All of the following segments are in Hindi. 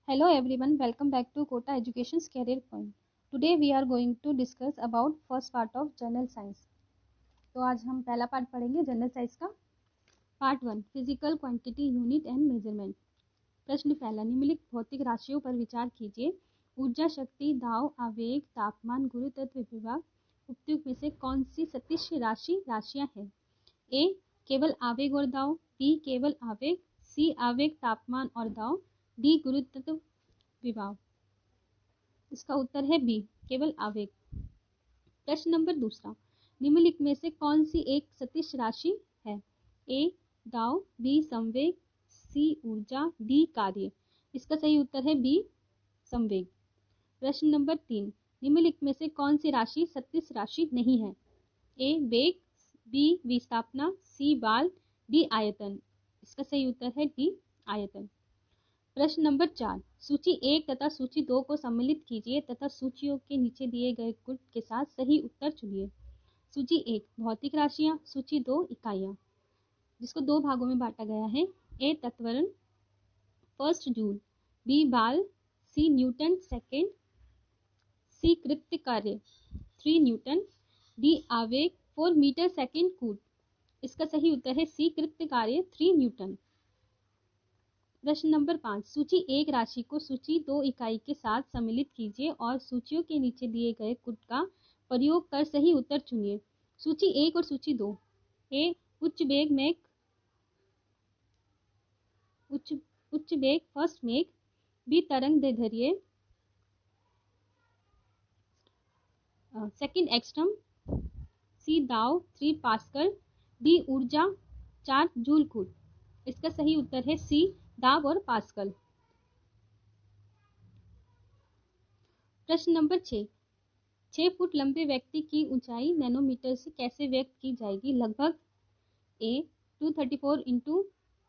Hello everyone, welcome back to Kota Education's Career Point. Today we are going to discuss about first part of General Science. तो आज हम पहला पार्ट पढ़ेंगे जनरल साइंस का। Part 1 physical quantity unit and measurement. प्रश्न पहला, निम्नलिखित भौतिक राशियों पर विचार कीजिए। ऊर्जा, शक्ति, दाव, आवेग, तापमान, गुरुत्व विभाग उपयुक्त में से कौन सी सदिश राशियां हैं? ए केवल आवेग और दाव, बी केवल आवेग, सी आवेग, तापमान और दाव, डी गुरुत्व विभाग। इसका उत्तर है बी केवल आवेग। प्रश्न नंबर दूसरा, निम्नलिखित में से कौन सी एक सदिश राशि है? ए दाव, बी संवेग, सी ऊर्जा, डी कार्य। इसका सही उत्तर है बी संवेग। प्रश्न नंबर 3, निम्नलिखित में से कौन सी राशि सदिश राशि नहीं है? ए वेग, बी विस्थापना, सी बल, डी आयतन। इसका सही उत्तर है डी आयतन। प्रश्न नंबर 4, सूची 1 तथा सूची 2 को सम्मिलित कीजिए तथा सूचियों के नीचे दिए गए गुण के साथ सही उत्तर चुनिए। सूची 1 भौतिक राशियां, सूची 2 इकाइयां, जिसको दो भागों में बांटा गया है। ए तत्वरण फर्स्ट जूल, बी बाल, सी न्यूटन सेकेंड, सी कृत्य कार्य 3 न्यूटन, डी आवेग 4 मीटर सेकेंड कूट। इसका सही उत्तर है सी कृत्य कार्य 3 न्यूटन। प्रश्न नंबर 5, सूची 1 राशि को सूची 2 इकाई के साथ सम्मिलित कीजिए और सूचियों के नीचे दिए गए कुट का प्रयोग कर सही उत्तर चुनिए। सूची 1 और सूची 2। ए उच्च वेग मेघ, उच्च वेग फर्स्ट मेघ, बी तरंग दैर्ध्य सेकंड एक्सट्रम, सी दाव 3 पास्कल, डी ऊर्जा 4 जूल कूट। इसका सही उत्तर है सी दाब और पास्कल। प्रश्न नंबर 6 फुट लंबे व्यक्ति की ऊंचाई नैनोमीटर से कैसे व्यक्त की जाएगी? लगभग ए 234 इंटू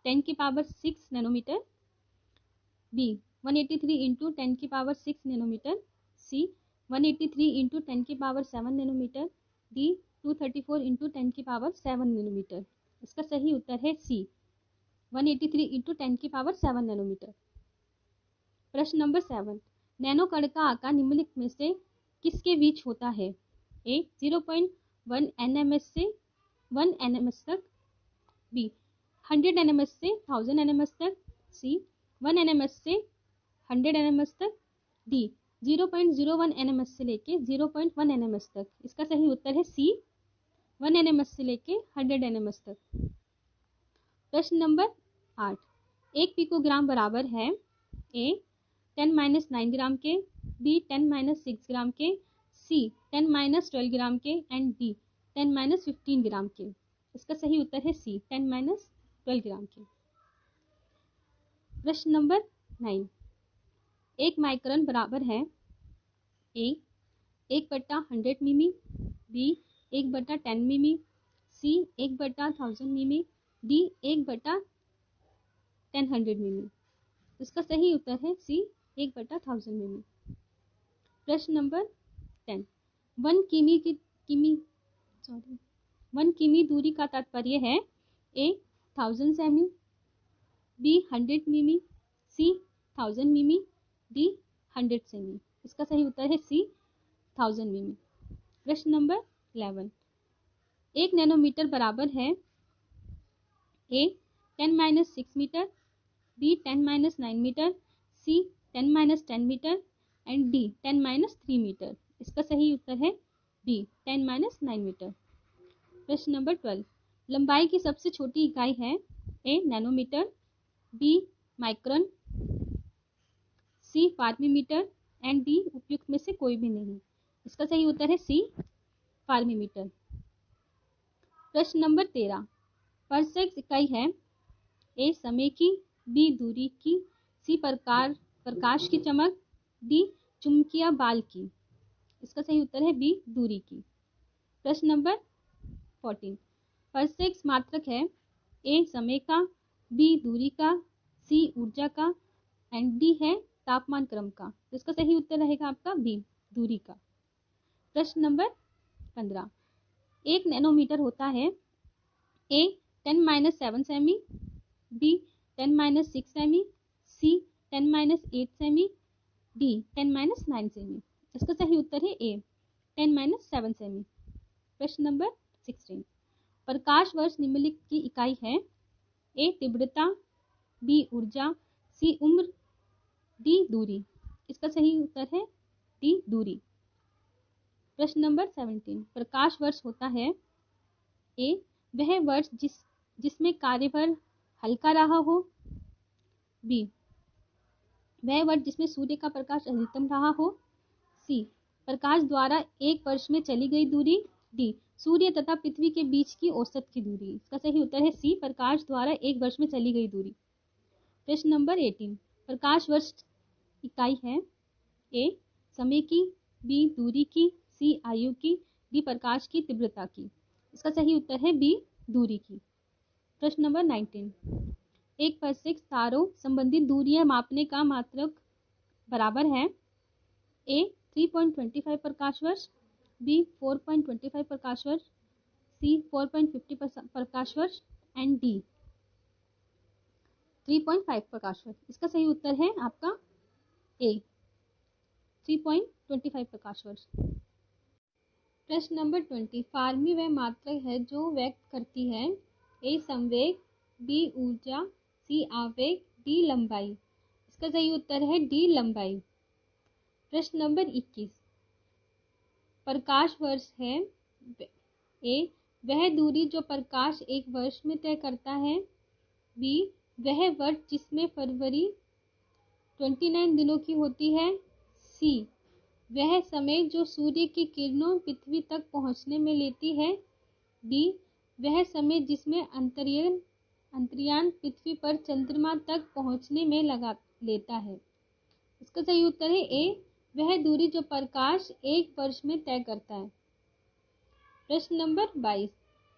10 की पावर 6 नैनोमीटर, बी 183 इंटू 10 की पावर 6 नैनोमीटर, सी 183 इंटू 10 की पावर 7 नैनोमीटर, डी 234 इंटू 10 की पावर 7 नैनोमीटर। इसका सही उत्तर है सी 183 इंटू 10 की पावर 7 नैनोमीटर। प्रश्न नंबर 7, नैनो कण का आकार निम्नलिखित में से किसके बीच होता है? ए 0.1 nms से 1 nms तक, बी 100 nms से 1000 nms तक, सी 1 nms से 100 nms तक, डी 0.01 nms से लेके 0.1 nms तक। इसका सही उत्तर है सी 1 nms से लेके 100 nms तक। प्रश्न नंबर 8, 1 पिकोग्राम बराबर है ए 10-9 ग्राम के, बी 10-6 ग्राम के, सी 10-12 ग्राम के एंड डी 10-15 ग्राम के। इसका सही उत्तर है सी 10-12 ग्राम के। प्रश्न नंबर 9, 1 माइक्रोन बराबर है ए 1/100 मिमी, बी 1/10 मिमी, सी 1/1000 मिमी, डी 1/1000 मिमी। इसका सही उत्तर है सी 1/1000 मिमी। प्रश्न नंबर 10, 1 किमी दूरी का तात्पर्य है ए 1000 सेमी, बी 100 मिमी, सी 1000 मिमी, डी 100 सेमी। इसका सही उत्तर है सी 1000 मिमी। प्रश्न नंबर 11, 1 नैनोमीटर बराबर है ए 10-6 मीटर, बी 10-9 मीटर, C 10-10 metre and D 10-3 metre. इसका सही उत्तर है बी 10-9 मीटर। प्रश्न नंबर 12, लंबाई की सबसे छोटी इकाई है A nanometer, B micron, C fermimeter and D उपयुक्त में से कोई भी नहीं। इसका सही उत्तर है सी फार्मीमीटर। प्रश्न नंबर 13, परसेक इकाई है ए समय की, बी दूरी की, सी प्रकाश की चमक, डी चुंबकीय बाल की। इसका सही उत्तर है बी दूरी की। प्रश्न नंबर 14, परसेक मात्रक है ए समय का, बी दूरी का, सी ऊर्जा का एंड डी है तापमान क्रम का। इसका सही उत्तर रहेगा आपका बी दूरी का। प्रश्न नंबर 15, 1 नैनोमीटर होता है ए 10-7 सेमी, बी 10-6 सेमी, सी 10-8 सेमी, डी 10-9 सेमी। इसका सही उत्तर है ए 10-7 सेमी। प्रश्न नंबर 16, प्रकाश वर्ष निम्नलिखित की इकाई है। ए तीव्रता, बी ऊर्जा, सी उम्र, डी दूरी। इसका सही उत्तर है डी दूरी। प्रश्न नंबर 17, प्रकाश वर्ष होता है। ए वह वर्ष जिसमें कार्यभार हल्का रहा हो, बी वह वर्ष जिसमें सूर्य का प्रकाश अधिकतम रहा हो, सी प्रकाश द्वारा एक वर्ष में चली गई दूरी, डी सूर्य तथा पृथ्वी के बीच की औसत की दूरी। इसका सही उत्तर है सी प्रकाश द्वारा एक वर्ष में चली गई दूरी। प्रश्न नंबर 18, प्रकाश वर्ष इकाई है। ए समय की, बी दूरी की, सी आयु की, डी प्रकाश की तीव्रता की। इसका सही उत्तर है बी दूरी की। प्रश्न नंबर 19, एक प्रत्यक्ष तारों संबंधित दूरियां मापने का मात्रक बराबर है। ए 3.25 प्रकाश वर्ष, बी 4.25 प्रकाश वर्ष, सी 4.50 प्रकाश वर्ष एंड डी 3.5 प्रकाश वर्ष। इसका सही उत्तर है आपका ए 3.25 प्रकाश वर्ष। प्रश्न नंबर 20, फार्मी वह मात्रक है जो व्यक्त करती है। ए संवेग, बी ऊर्जा, सी आवेग, डी लंबाई। इसका सही उत्तर है डी लंबाई। प्रश्न नंबर 21, प्रकाश वर्ष है। ए वह दूरी जो प्रकाश एक वर्ष में तय करता है, बी वह वर्ष जिसमें फरवरी 29 दिनों की होती है, सी वह समय जो सूर्य की किरणों पृथ्वी तक पहुंचने में लेती है, डी वह समय जिसमें अंतरियान पृथ्वी पर चंद्रमा तक पहुंचने में लेता है। इसका सही उत्तर है ए वह दूरी जो प्रकाश एक वर्ष में तय करता है। प्रश्न नंबर 22,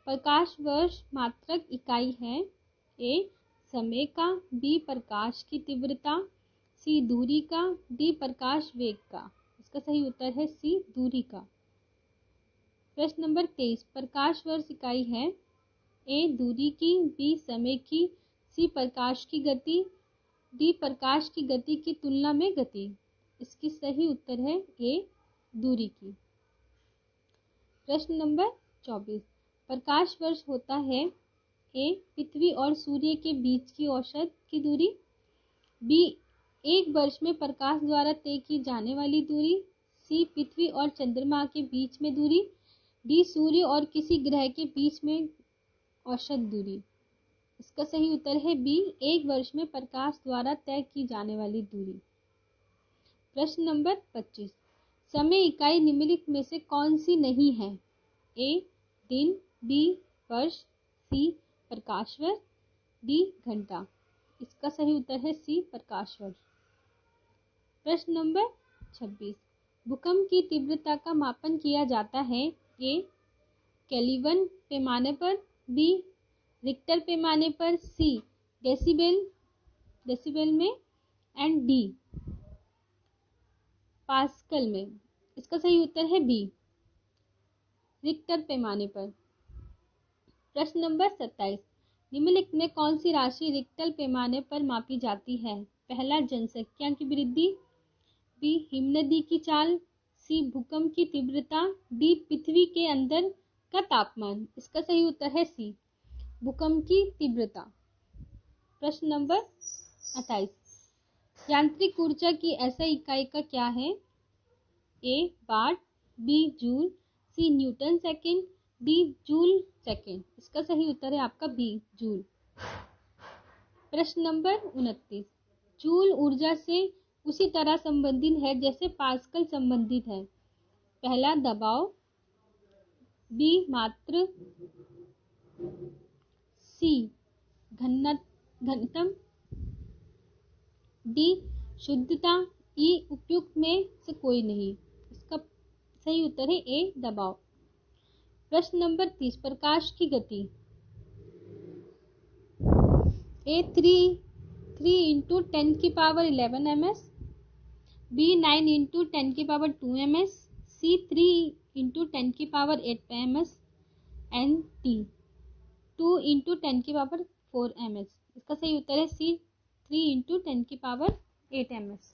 प्रकाश वर्ष मात्रक इकाई है। ए समय का, बी प्रकाश की तीव्रता, सी दूरी का, डी प्रकाश वेग का। इसका सही उत्तर है सी दूरी का। प्रश्न नंबर 23, प्रकाश वर्ष इकाई है। ए दूरी की, बी समय की, सी प्रकाश की गति, डी प्रकाश की गति की तुलना में गति। इसकी सही उत्तर है ए दूरी की। प्रश्न नंबर 24, प्रकाश वर्ष होता है। ए पृथ्वी और सूर्य के बीच की औसत की दूरी, बी एक वर्ष में प्रकाश द्वारा तय की जाने वाली दूरी, सी पृथ्वी और चंद्रमा के बीच में दूरी, डी सूर्य और किसी ग्रह के बीच में औसत दूरी। इसका सही उत्तर है बी एक वर्ष में प्रकाश द्वारा तय की जाने वाली दूरी। प्रश्न नंबर 25, समय इकाई निम्नलिखित में से कौन सी नहीं है। ए दिन, बी वर्ष, सी प्रकाश वर्ष, डी घंटा। इसका सही उत्तर है सी प्रकाश वर्ष। प्रश्न नंबर 26, भूकंप की तीव्रता का मापन किया जाता है। ए केल्विन पैमाने पर, बी रिक्टर पैमाने पर, सी डेसिबल में एंड डी पास्कल में। इसका सही उत्तर है बी रिक्टर पैमाने पर। प्रश्न नंबर 27, निम्नलिखित में कौन सी राशि रिक्टर पैमाने पर मापी जाती है। पहला जनसंख्या की वृद्धि, बी हिमनदी की चाल, सी भूकंप की तीव्रता, डी पृथ्वी के अंदर का तापमान। इसका सही उत्तर है सी भूकंप की तीव्रता। प्रश्न नंबर 28, यांत्रिक ऊर्जा की ऐसा इकाई का क्या है। A watt, B joule, C newton second, D joule second. इसका सही उत्तर है आपका बी जूल। प्रश्न नंबर 29, जूल ऊर्जा से उसी तरह संबंधित है जैसे पास्कल संबंधित है। पहला दबाव, बी मात्रा, सी घनत्व, डी शुद्धता, ई उपयुक्त में से कोई नहीं। इसका सही उत्तर है ए दबाव। प्रश्न नंबर 30, प्रकाश की गति। A 3 × 10⁻11 ms, B 9 × 10⁻2 ms, C 3 × 10⁸ ms and D 2 × 10⁴ ms। इसका सही उत्तर है सी 3 × 10⁴ 8 ms।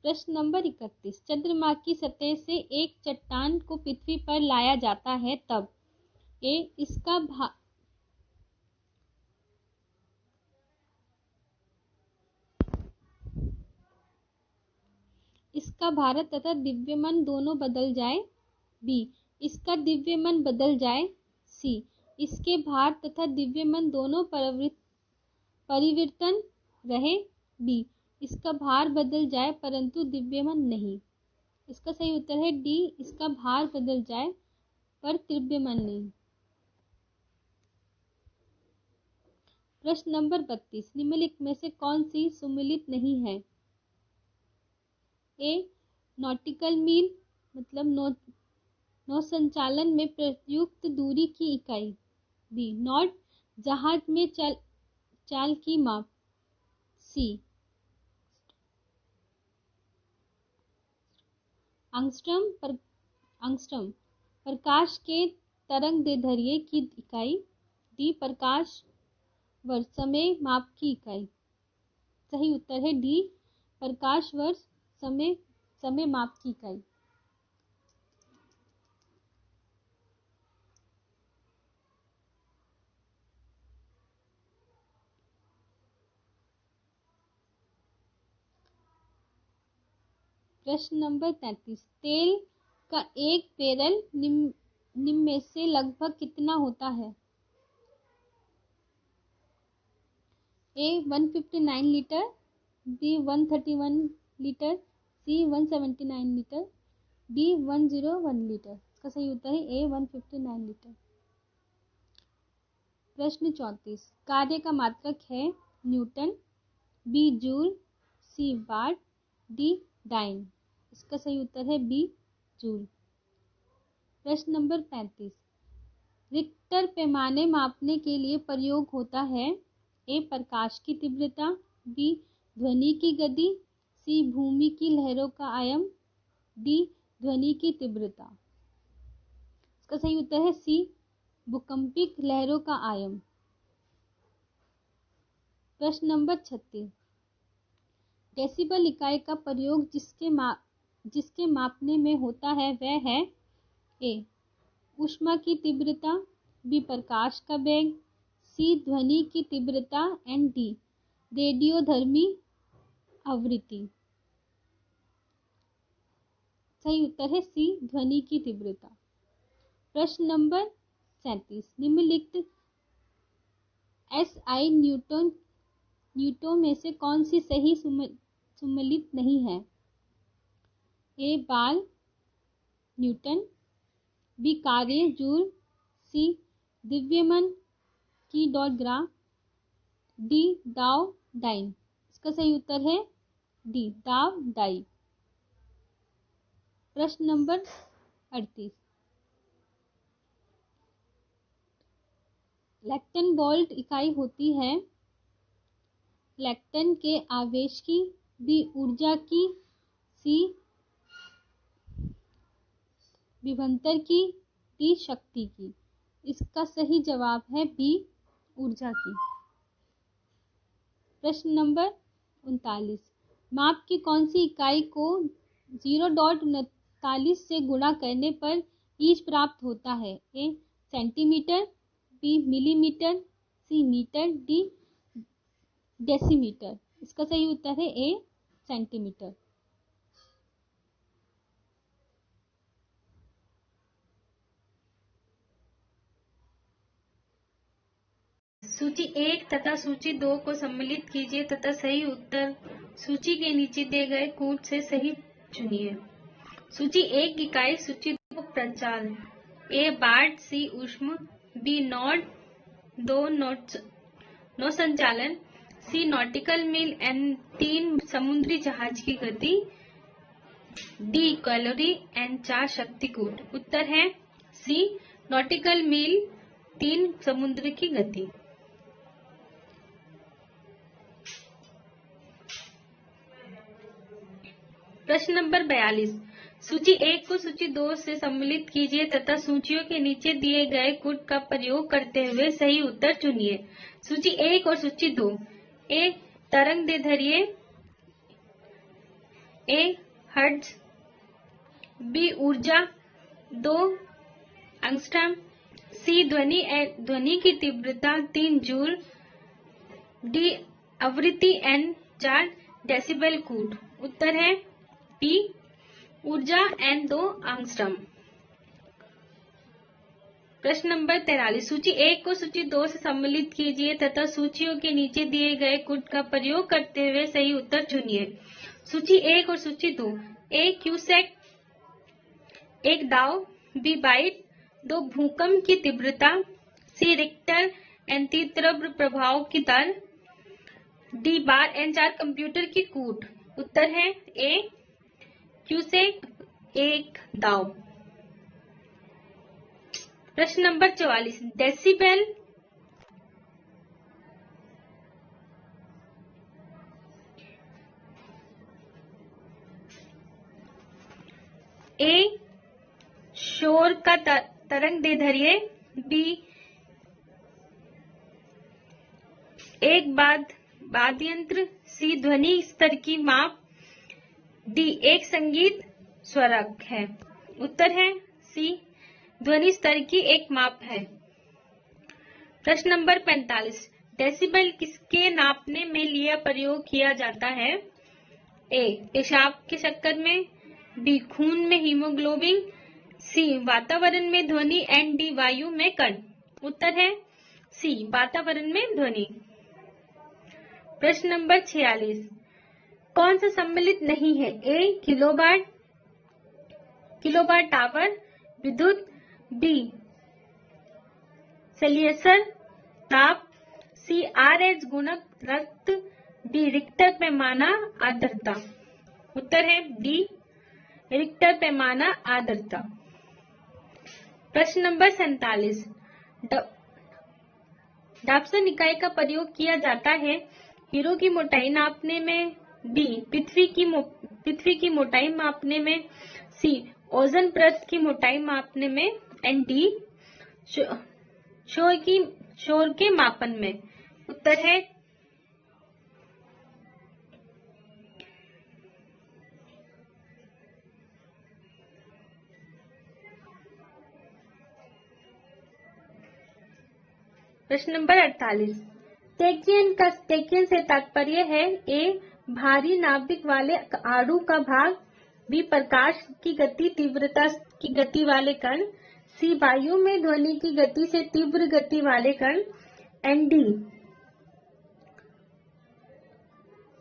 प्रश्न नंबर 31, चंद्रमा की सतह से एक चट्टान को पृथ्वी पर लाया जाता है तब ए इसका भार तथा द्रव्यमान दोनों बदल जाए, बी इसका द्रव्यमान बदल जाए, सी इसके भार तथा द्रव्यमान दोनों परिवर्तन रहे, डी इसका भार बदल जाए परंतु द्रव्यमान नहीं। इसका सही उत्तर है डी इसका भार बदल जाए पर द्रव्यमान नहीं। प्रश्न नंबर 32, निम्नलिखित में से कौन सी सम्मिलित नहीं है? ए नॉटिकल मील मतलब नौसंचालन में प्रयुक्त दूरी की इकाई, बी नॉट जहाज में चाल की माप, सी एंगस्ट्रम प्रकाश के तरंगदैर्ध्य की इकाई, डी प्रकाश वर्ष समय माप की इकाई। सही उत्तर है डी प्रकाश वर्ष समय माप की इकाई। प्रश्न नंबर 33, तेल का एक बैरल निम्न में से लगभग कितना होता है? ए 159 लीटर, बी 131 लीटर, सी 179 लीटर, डी 101 लीटर। इसका सही उत्तर है ए 159 लीटर। प्रश्न 34, कार्य का मात्रक है न्यूटन, बी जूल, सी वाट, डी डाइन। इसका सही उत्तर है बी जूल। प्रश्न नंबर 35, रिक्टर पैमाने मापने के लिए प्रयोग होता है, ए प्रकाश की तीव्रता, बी ध्वनि की गति, सी भूमि की लहरों का आयाम, डी ध्वनि की तीव्रता। इसका सही उत्तर है सी भूकंपिक लहरों का आयाम। प्रश्न नंबर 36, डेसिबल इकाई का प्रयोग जिसके मापने में होता है वह है, ए ऊष्मा की तीव्रता, बी प्रकाश का वेग, सी ध्वनि की तीव्रता एंड डी रेडियोधर्मी आवृत्ति। सही उत्तर है सी ध्वनि की तीव्रता। प्रश्न नंबर 37, निम्नलिखित एसआई न्यूटन में से कौन सी सही सम्मिलित नहीं है? ए बाल न्यूटन, बी कार्य जूल, सी द्रव्यमान की डॉट ग्राम, डी दाव डाइन। इसका सही उत्तर है डी दाव डाई। प्रश्न नंबर 38, इलेक्ट्रॉन वोल्ट इकाई होती है इलेक्ट्रॉन के आवेश की, बी ऊर्जा की, सी विभवांतर की, डी शक्ति की। इसका सही जवाब है बी ऊर्जा की। प्रश्न नंबर 39, माप की कौन सी इकाई को 0.39 से गुणा करने पर इंच प्राप्त होता है? ए सेंटीमीटर, बी मिलीमीटर, सी मीटर, डी डेसीमीटर। इसका सही उत्तर है ए सेंटीमीटर। सूची 1 तथा सूची 2 को सम्मिलित कीजिए तथा सही उत्तर सूची के नीचे दिए गए कूट से सही चुनिए। सूची 1 इकाई, सूची 2 प्रचाल, ए बार्ट, सी ऊष्मा, बी नॉट, 2 नौ संचालन, सी नॉटिकल मील एंड 3 समुद्री जहाज की गति, डी कैलोरी एंड 4 शक्ति कूट। उत्तर है सी नॉटिकल मील 3 समुद्र की गति। प्रश्न नंबर 42, सूची 1 को सूची 2 से सम्मिलित कीजिए तथा सूचियों के नीचे दिए गए कूट का प्रयोग करते हुए सही उत्तर चुनिए। सूची 1 और सूची 2, ए तरंगदैर्ध्य, ए हर्ट्ज, बी ऊर्जा 2 एंगस्ट्रॉम, सी ध्वनि की तीव्रता 3 जूल, डी आवृत्ति n 4 डेसिबल कूट। उत्तर है बी ऊर्जा n 2 एंगस्ट्रॉम। प्रश्न नंबर 43, सूची 1 को सूची 2 से सम्मिलित कीजिए तथा सूचियों के नीचे दिए गए कूट का प्रयोग करते हुए सही उत्तर चुनिए। सूची 1 और सूची 2, ए क्यूसेक, 1 दाव, बी बाइट, 2 भूकंप की तीव्रता, सी रिक्टर एंटीत्रव्र प्रभाव की दर, डी बार n 4 कंप्यूटर की कूट। उत्तर है ए क्यूसेक, 1 दाव। प्रश्न नंबर 44, डेसिबल ए शोर का तरंगदैर्ध्य, बी एक वाद्य यंत्र, सी ध्वनि स्तर की माप, डी एक संगीत स्वरक है। उत्तर है सी ध्वनि स्तर की एक माप है। प्रश्न नंबर 45, डेसिबल किसके नापने में लिए प्रयोग किया जाता है? ए पेशाब के चक्कर में, बी खून में हीमोग्लोबिन, सी वातावरण में ध्वनि एंड डी वायु में कण। उत्तर है सी वातावरण में ध्वनि। प्रश्न नंबर 46, कौन सा सम्मिलित नहीं है? ए किलोवाट टावर विद्युत, बी सेल्सियस ताप, सी RH गुणक रक्त, डी रिक्टर पैमाना आर्द्रता। उत्तर है डी रिक्टर पैमाना आर्द्रता। प्रश्न नंबर 47, डाप्सन इकाई का प्रयोग किया जाता है हीरो की मोटाई नापने में, बी पृथ्वी की मोटाई मापने में, सी ओजोन परत की मोटाई मापने में एंड डी शोर के मापन में। उत्तर है प्रश्न नंबर 48, टेकियन से तात्पर्य है ए भारी नाभिक वाले आड़ू का भाग, बी प्रकाश की गति तीव्रता की गति वाले कण, सी वायु में ध्वनि की गति से तीव्र गति वाले कण एंड डी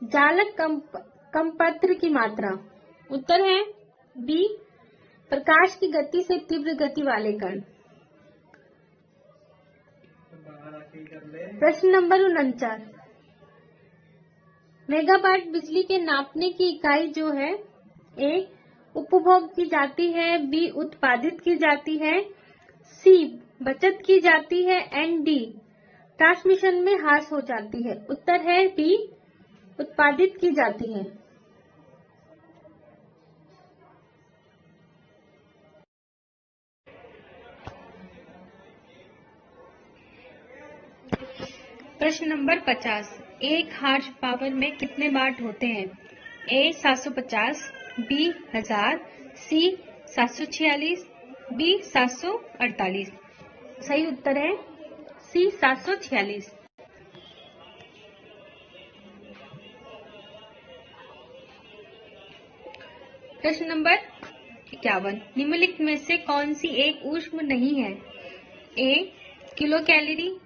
जालक कंपत्र की मात्रा। उत्तर है बी प्रकाश की गति से तीव्र गति वाले कण। प्रश्न नंबर 49, मेगावाट बिजली के नापने की इकाई जो है, ए उपभोग की जाती है, बी उत्पादित की जाती है, सी बचत की जाती है एंड डी ट्रांसमिशन में ह्रास हो जाती है। उत्तर है बी उत्पादित की जाती है। प्रश्न नंबर 50, एक हार्स पावर में कितने वाट होते हैं? ए 750, बी 1000, सी 746, बी 748। सही उत्तर है सी 746। प्रश्न नंबर 51, निम्नलिखित में से कौन सी एक ऊष्म नहीं है? A kilo calorie,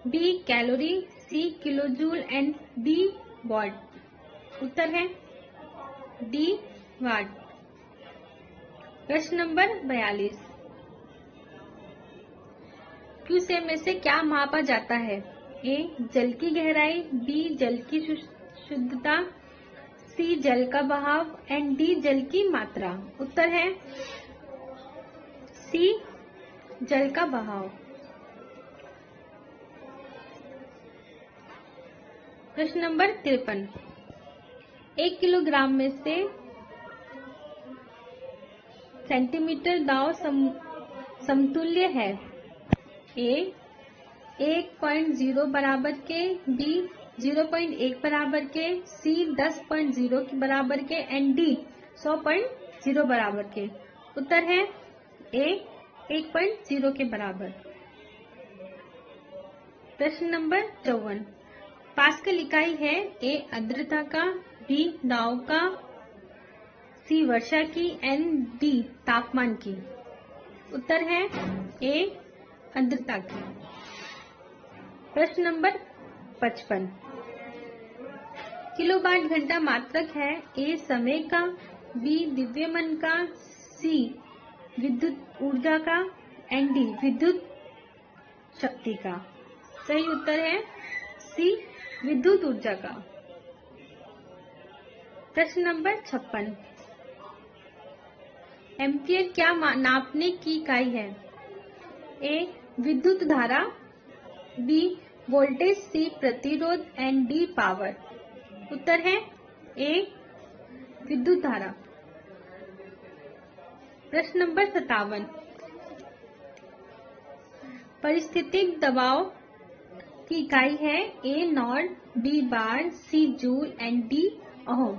B calorie, C kilojoule and D watt. उत्तर है डी वाट। प्रश्न नंबर 42, क्यूसे में से क्या मापा जाता है? ए जल की गहराई, बी जल की शुद्धता, सी जल का बहाव एंड डी जल की मात्रा। उत्तर है सी जल का बहाव। प्रश्न नंबर 53, 1 किलोग्राम में से सेंटीमीटर दाव समतुल्य है? ए 1.0 बराबर के, बी 0.1 बराबर के, सी 10.0 के बराबर के एंड डी 100.0 बराबर के। उत्तर है ए 1.0 के बराबर। प्रश्न नंबर 54। पास्कल इकाई है ए आर्द्रता का, बी दाब का, सी वर्षा की, एन डी तापमान की। उत्तर है ए आर्द्रता की। प्रश्न नंबर 55। किलोवाट घंटा मात्रक है ए समय का, बी द्रव्यमान का, सी विद्युत ऊर्जा का, एन डी विद्युत शक्ति का। सही उत्तर है सी विद्युत ऊर्जा का। प्रश्न नंबर 56। एम्पियर क्या नापने की इकाई है? ए विद्युत धारा, बी वोल्टेज, सी प्रतिरोध, एंड डी पावर। उत्तर है ए विद्युत धारा। प्रश्न नंबर 57। परिस्थितिक दबाव की इकाई है A knot, B bar, C joule, and D ohm.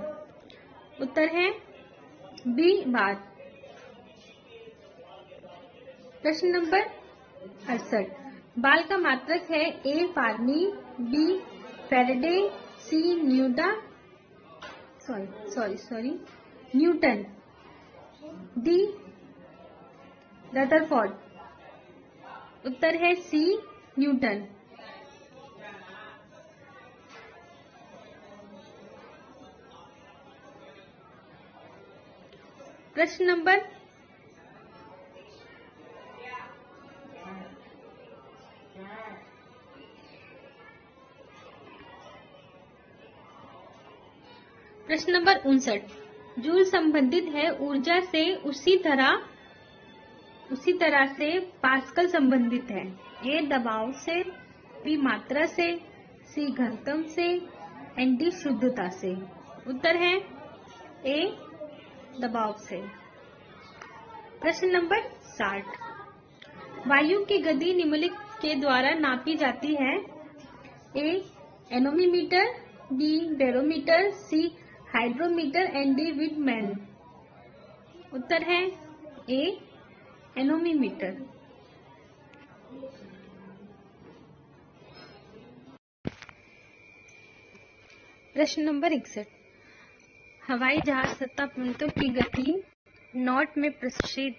उत्तर है बी बार। प्रश्न नंबर 68। बाल का मात्रक है A fermi, B faraday, C Newton, D Rutherford. उत्तर है सी न्यूटन। प्रश्न नंबर 59। जूल संबंधित है ऊर्जा से, उसी तरह से पास्कल संबंधित है। ए दबाव से, बी मात्रा से, सी घनत्व से, एंड डी शुद्धता से। उत्तर है ए दबाव से। प्रश्न नंबर 60। वायु की गति निम्नलिखित के द्वारा नापी जाती है? A anemometer, B barometer, C hydrometer, and D Wiedemann. उत्तर है ए एनोमीटर। प्रश्न नंबर 61। हवाई जहाज 70 मिनटों की गति नॉट में प्रदर्शित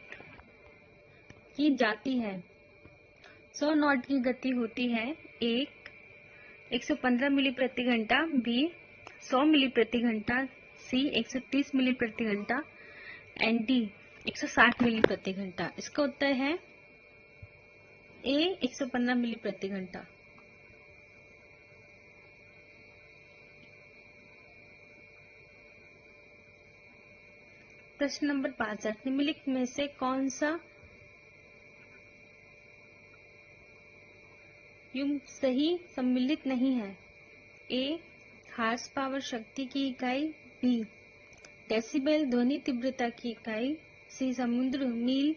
की जाती है। 100 नॉट की गति होती है। 115 मील प्रति घंटा, बी 100 मील प्रति घंटा, सी 130 मील प्रति घंटा, एंड डी 160 मील प्रति घंटा। इसका उत्तर है ए 115 मील प्रति घंटा। प्रश्न नंबर 65। निम्नलिखित में से कौन सा युग्म सही सम्मिलित नहीं है? ए हार्स पावर शक्ति की इकाई, बी डेसिबल ध्वनि तीव्रता की इकाई, सी समुद्र मील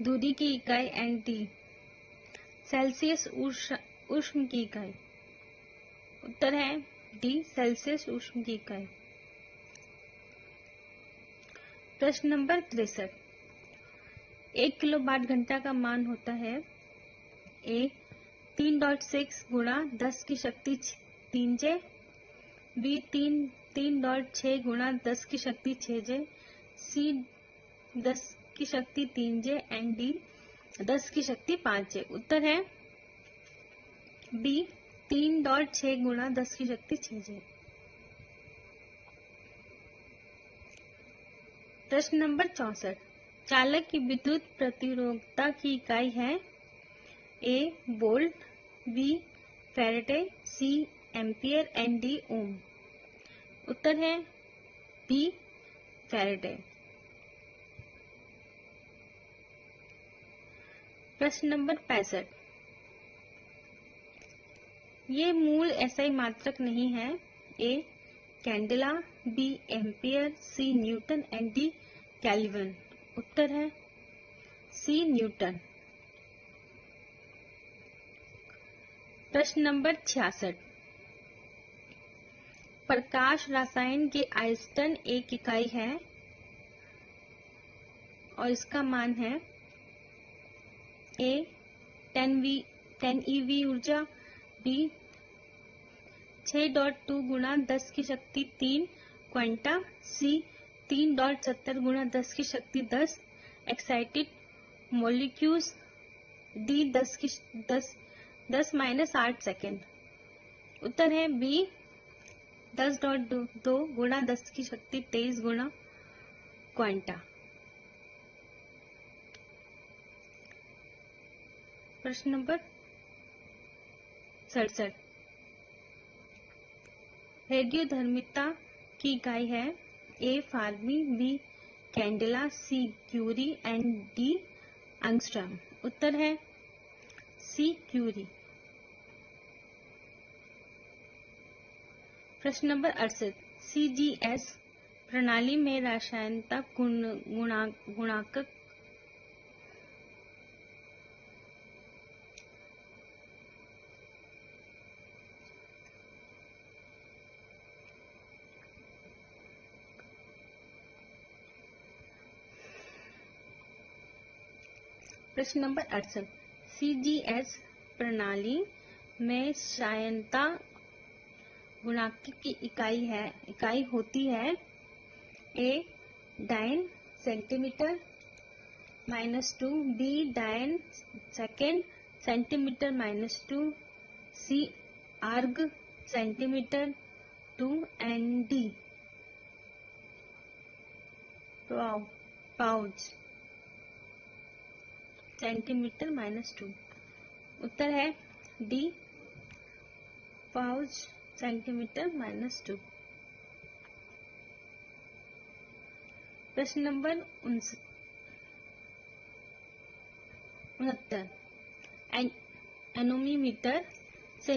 दूरी की इकाई, एंड डी सेल्सियस ऊष्म की इकाई। उत्तर है डी सेल्सियस ऊष्म की इकाई। प्रश्न नंबर 63। 1 किलोवाट घंटा का मान होता है ए 3.6 गुणा 10 की शक्ति 3J, बी 3.6 गुणा 10 की शक्ति 6J, सी 10 की शक्ति 3J, एंड डी 10 की शक्ति 5J। उत्तर है बी 3.6 गुणा 10 की शक्ति 6J। प्रश्न नंबर 64। चालक की विद्युत प्रतिरोधकता की इकाई है A volt, B faraday, C ampere, and D ohm. उत्तर है बी फैराडे। प्रश्न नंबर 65। ये मूल एसआई मात्रक नहीं है। A candela, B ampere, C newton, and D kelvin. उत्तर है सी न्यूटन। प्रश्न नंबर 66। प्रकाश रसायन के आयतन एक इकाई है और इसका मान है ए 10 eV ऊर्जा, बी 6.2 गुणा 10 की शक्ति 3 क्वांटा, सी 3.70 गुणा 10 की शक्ति 10 excited molecules, D 10 minus 8 second. उत्तर है बी 10.2 गुणा 10 की शक्ति 23 गुणा क्वांटा। प्रश्न नंबर 67। रेडियोधर्मिता की इकाई है A fermi, B candela, C curie and D angstrom. उत्तर है सी क्यूरी। प्रश्न नंबर 68। CGS प्रणाली में रासायनिकता गुणांक प्रश्न नंबर 68। CGS प्रणाली में रासायनिकता गुणांक की इकाई होती है A dyne centimetre -2, B dyne second centimetre -2, C erg centimetre 2 and D pouch centimetre -2। उत्तर है डी पाउच सेंटीमीटर -2। प्रश्न नंबर 69। एनोमीटर से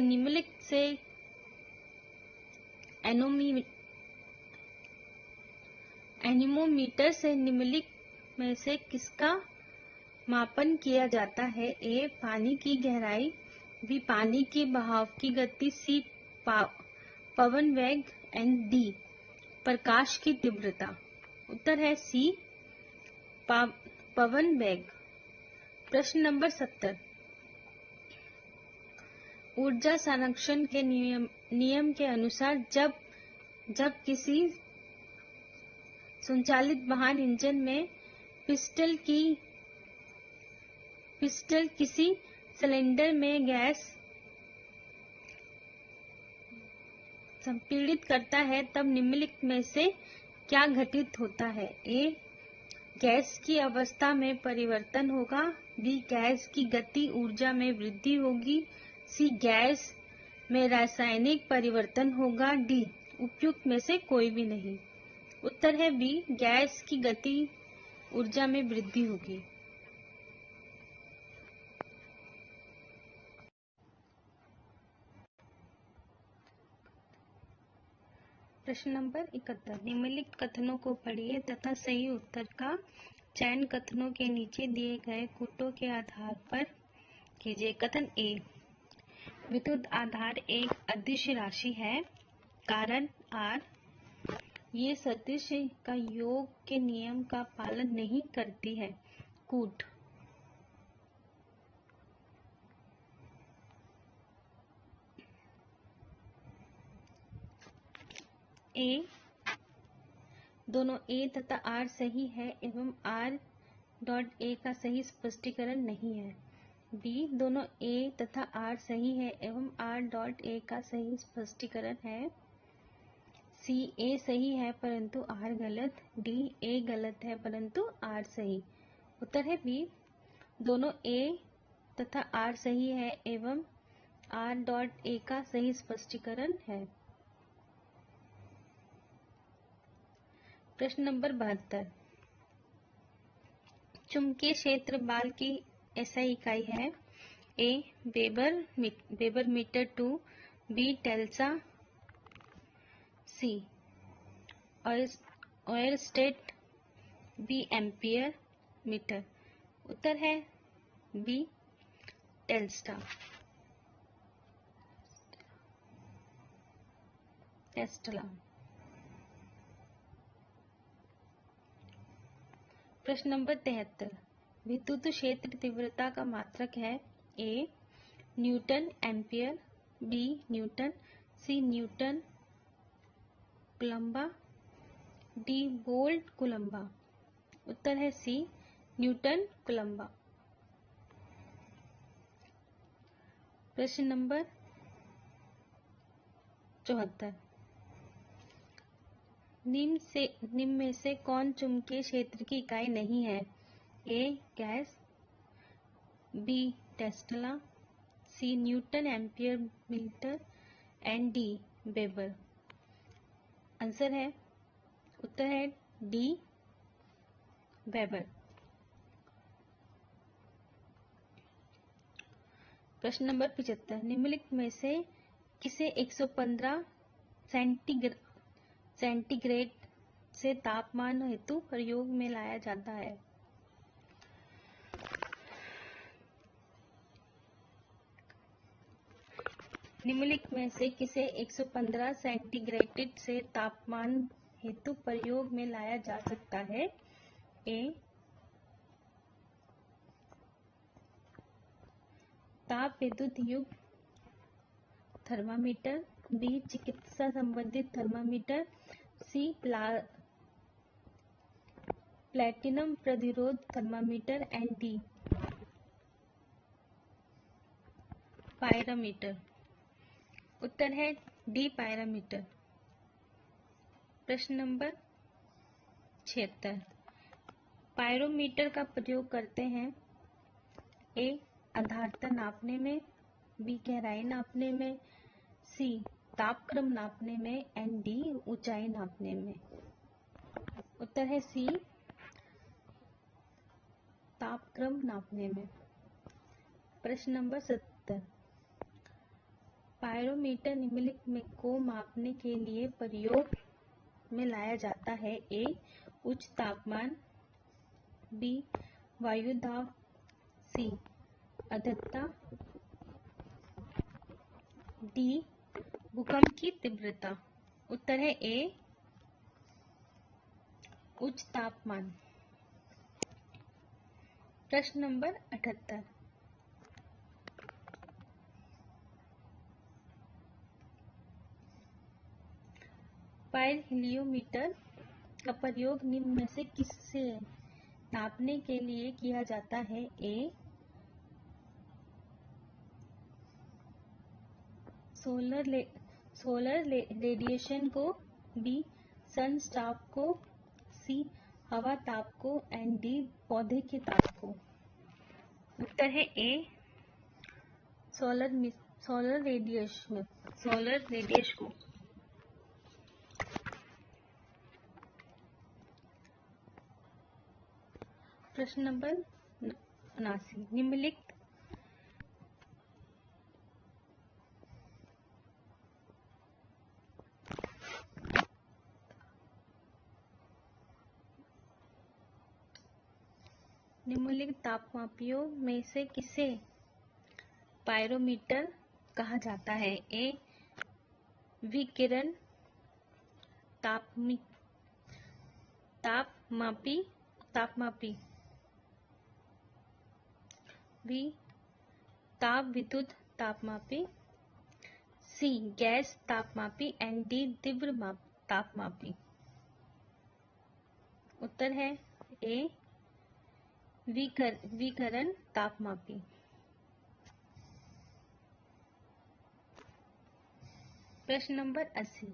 निम्नलिखित में से किसका मापन किया जाता है? ए पानी की गहराई, बी पानी के बहाव की गति, सी पवन वेग एंड डी प्रकाश की तीव्रता। उत्तर है सी पवन वेग। प्रश्न नंबर 70। ऊर्जा संरक्षण के नियम के अनुसार जब किसी संचालित वाहन इंजन में पिस्टन किसी सिलेंडर में गैस संपीड़ित करता है तब निम्नलिखित में से क्या घटित होता है? ए गैस की अवस्था में परिवर्तन होगा, बी गैस की गति ऊर्जा में वृद्धि होगी, सी गैस में रासायनिक परिवर्तन होगा, डी उपयुक्त में से कोई भी नहीं। उत्तर है बी गैस की गति ऊर्जा में वृद्धि होगी। प्रश्न नंबर 71। निम्नलिखित कथनों को पढ़िए तथा सही उत्तर का चयन कथनों के नीचे दिए गए कूटों के आधार पर कीजिए। कथन ए विद्युत आधार एक अदिश राशि है, कारण आर ये सदिश का योग के नियम का पालन नहीं करती है। कूट ए दोनों ए तथा आर सही है एवं आर डॉट ए का सही स्पष्टीकरण नहीं है। बी दोनों ए तथा आर सही है एवं आर डॉट ए का सही स्पष्टीकरण है। सी ए सही है परंतु आर गलत। डी ए गलत है परंतु आर सही। उत्तर है बी दोनों ए तथा आर सही है एवं आर डॉट ए का सही स्पष्टीकरण है। प्रश्न नंबर 72। चुंबकीय क्षेत्र बल की एसआई इकाई है ए वेबर मीटर 2, बी टेल्सा, C oersted, B ampere metre. उत्तर है बी टेल्सा। टेस्ला। प्रश्न नंबर 73, विद्युत क्षेत्र तीव्रता का मात्रक है A newton ampere, B newton, C newton coulomb, D volt coulomb. उत्तर है सी न्यूटन कुलम्बा। प्रश्न नंबर 74, निम्न में से कौन चुंबकीय क्षेत्र की इकाई नहीं है? A gauss, B tesla, C newton ampere metre and D weber. Answer है, उत्तर है डी वेबर। प्रश्न नंबर 75, निम्नलिखित में से किसे 115 सेंटीग्रेड से तापमान हेतु प्रयोग में लाया जाता है? निम्नलिखित में से किसे 115 सेंटीग्रेड से तापमान हेतु प्रयोग में लाया जा सकता है? ए ताप विद्युत युक्त थर्मामीटर, बी चिकित्सा संबंधित थर्मामीटर, सी प्लैटिनम प्रतिरोध थर्मामीटर एंड डी पायरोमीटर। उत्तर है डी पायरोमीटर। प्रश्न नंबर 76, पायरोमीटर का प्रयोग करते हैं ए आर्द्रता नापने में, बी गहराई नापने में, सी तापक्रम नापने में एंड डी ऊंचाई नापने में। उत्तर है सी तापक्रम नापने में। प्रश्न नंबर 70, पायरोमीटर निम्नलिखित में को मापने के लिए प्रयोग में लाया जाता है? ए उच्च तापमान, बी वायु दाब, सी आर्द्रता, डी भूकंप की तीव्रता। उत्तर है ए उच्च तापमान। प्रश्न नंबर 78, पायरोमीटर का प्रयोग निम्न में से किससे नापने के लिए किया जाता है? ए सोलर रेडिएशन को, बी सन ताप को, सी हवा ताप को एंड डी पौधे के ताप को। उत्तर है ए सोलर रेडिएशन को। प्रश्न नंबर 79, निम्नलिखित तापमापियों में से किसे पायरोमीटर कहा जाता है? ए विकिरण तापमापी, बी ताप विद्युत तापमापी, सी गैस तापमापी एंड डी तीव्र तापमापी। उत्तर है ए विकिरण तापमापी। प्रश्न नंबर 80,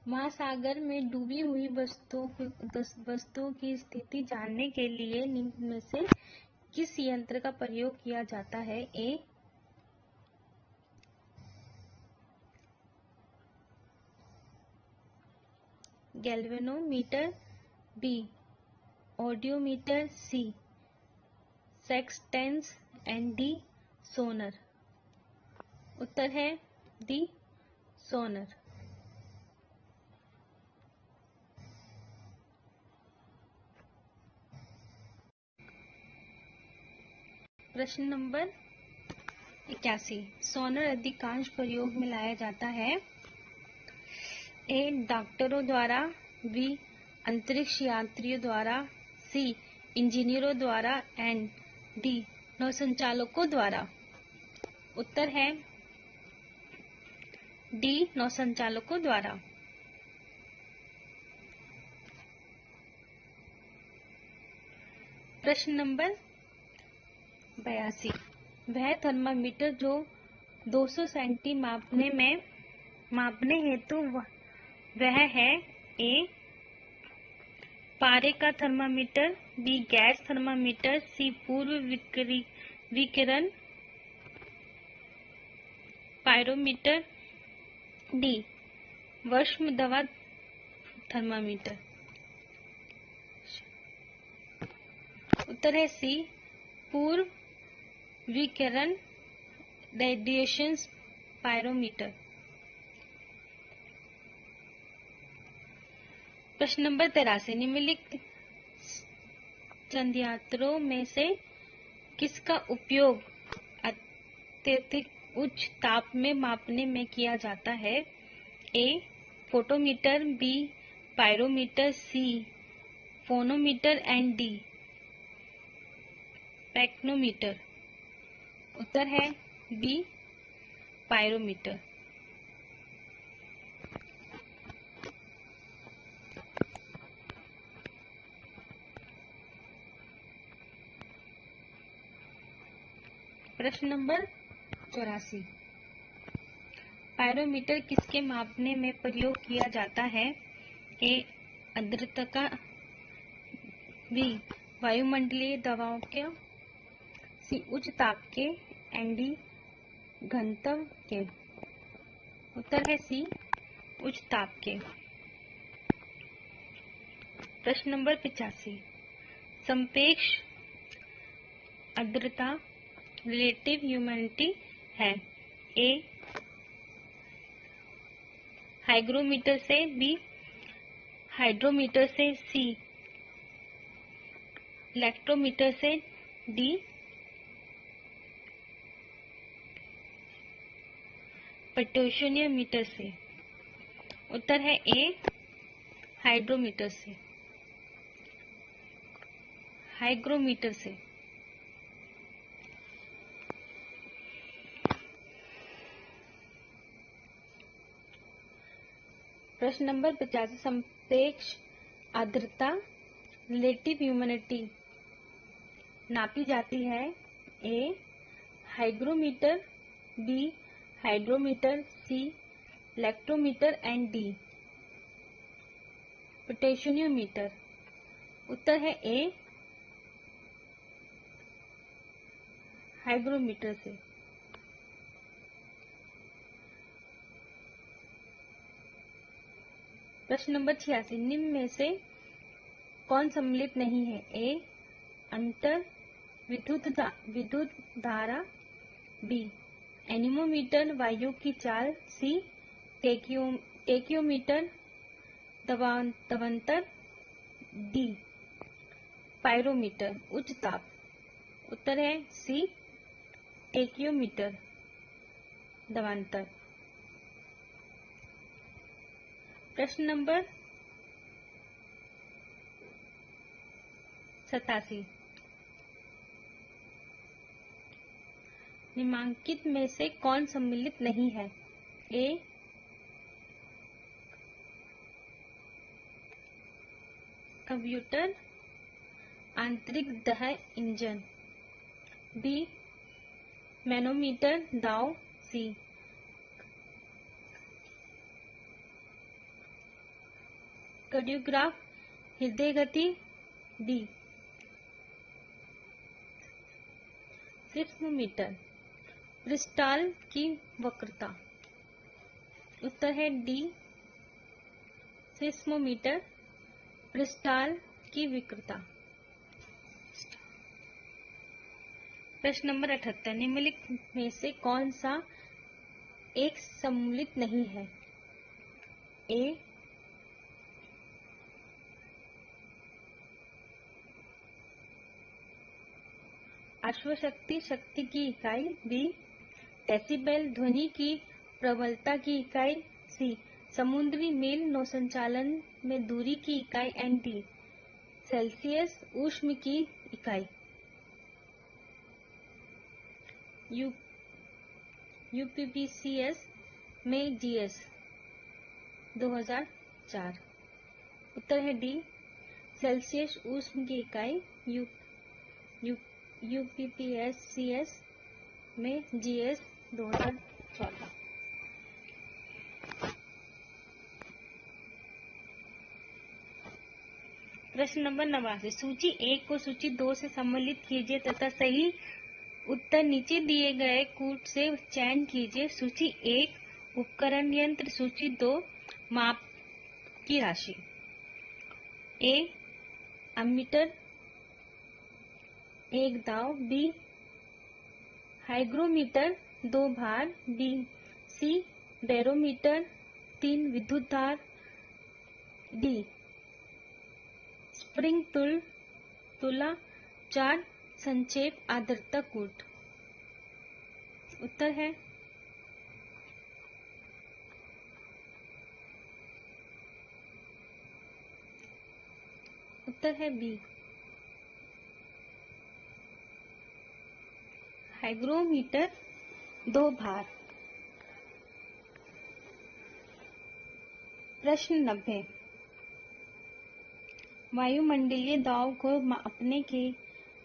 महासागर में डूबी हुई वस्तुओं की स्थिति जानने के लिए निम्न में से किस यंत्र का प्रयोग किया जाता है? A galvanometer, B audiometer, C sextants and D sonar. उत्तर है डी सोनर। प्रश्न नंबर 81, सोनर अधिकांश प्रयोग में लाया जाता है? ए डॉक्टरों द्वारा, बी अंतरिक्ष यात्रियों द्वारा, सी इंजीनियरों द्वारा एंड डी नौसंचालकों द्वारा। उत्तर है डी नौसंचालकों द्वारा। प्रश्न नंबर 82, वह थर्मामीटर जो 200 सेंटी मापने हेतु वह है ए पारे का थर्मामीटर, बी गैस थर्मामीटर, सी पूर्व विकिरण पायरोमीटर, डी वर्ष्म दवा थर्मामीटर। उत्तर है सी पूर्व विकिरण रेडिएशन पायरोमीटर। प्रश्न नंबर 83, निम्नलिखित संयंत्रों में से किसका उपयोग अत्यधिक उच्च ताप में मापने में किया जाता है? A photometer, B pyrometer, C phonometer and D pycnometer. उत्तर है बी पायरोमीटर। प्रश्न नंबर 84, पायरोमीटर किसके मापने में प्रयोग किया जाता है? ए आर्द्रता का, बी वायुमंडलीय दबाव के, सी उच्च ताप के एंड डी घनत्व के। उत्तर है सी उच्च ताप के। प्रश्न नंबर 85, सापेक्ष आर्द्रता रिलेटिव ह्यूमिडिटी है? ए हाइग्रोमीटर से, बी हाइड्रोमीटर से, सी इलेक्ट्रोमीटर से, डी पोटेंशियोमीटर से। उत्तर है ए हाइड्रोमीटर से, हाइग्रोमीटर से। प्रश्न नंबर 85, सापेक्ष आर्द्रता रिलेटिव ह्यूमिडिटी नापी जाती है? A hygrometer, B hydrometer, C electrometer and D potentiometer. उत्तर है ए हाइग्रोमीटर से। प्रश्न नंबर 86, निम्न में से कौन सम्मिलित नहीं है? ए अंतर विद्युत धारा, बी एनीमोमीटर वायु की चाल, सी टेकियोमीटर दबांतर, डी पायरोमीटर उच्च ताप। उत्तर है सी टेकियोमीटर दबांतर। प्रश्न नंबर 87, निम्नलिखित में से कौन सम्मिलित नहीं है? ए कंप्यूटर आंतरिक दहन इंजन, बी मैनोमीटर दाव, सी कार्डियोग्राफ हृदय गति, डी सिस्मोमीटर क्रिस्टल की वक्रता। उत्तर है डी सिस्मोमीटर क्रिस्टल की वक्रता। प्रश्न नंबर 78, निम्नलिखित में से कौन सा एक सम्मिलित नहीं है? ए अश्वशक्ति शक्ति की इकाई, बी डेसिबल ध्वनि की प्रबलता की इकाई, सी समुद्री मील नौसंचालन में दूरी की इकाई एनटी, सेल्सियस ऊष्म की इकाई। यूपीपीसीएस में जीएस 2004। उत्तर है डी, सेल्सियस ऊष्म की इकाई यूपीपीसीएस में जीएस 2014। प्रश्न नंबर 89, सूची 1 को सूची 2 से सम्मिलित कीजिए तथा सही उत्तर नीचे दिए गए कूट से चयन कीजिए। सूची 1 उपकरण यंत्र, सूची 2 माप की राशि। ए अमीटर 1 दाव, बी हाइग्रोमीटर 2 भार, बी सी बैरोमीटर 3 विद्युत धार, डी स्प्रिंग तुला 4 संक्षेप आर्द्रता कूट। उत्तर है बी, हाइग्रोमीटर 2 भार। प्रश्न 90, वायुमंडलीय दाब को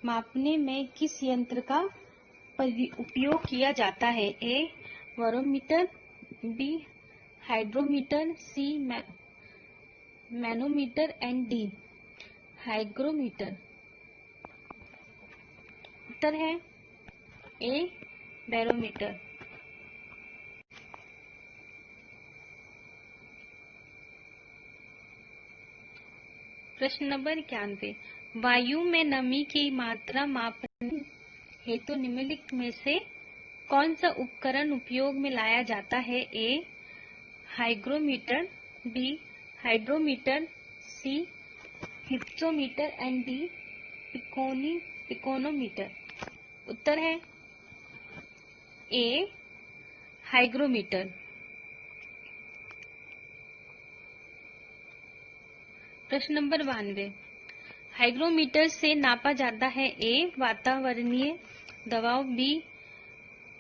मापने में किस यंत्र का उपयोग किया जाता है? A barometer, B hydrometer, C manometer and D hygrometer. उत्तर है ए बैरोमीटर। प्रश्न नंबर 91, वायु में नमी की मात्रा मापने हेतु निम्नलिखित में से कौन सा उपकरण उपयोग में लाया जाता है? A hygrometer, B hydrometer, C hypsometer and D pycnometer. उत्तर है ए हाइग्रोमीटर। प्रश्न नंबर 92, हाइग्रोमीटर से नापा जाता है ए वातावरणीय दबाव, बी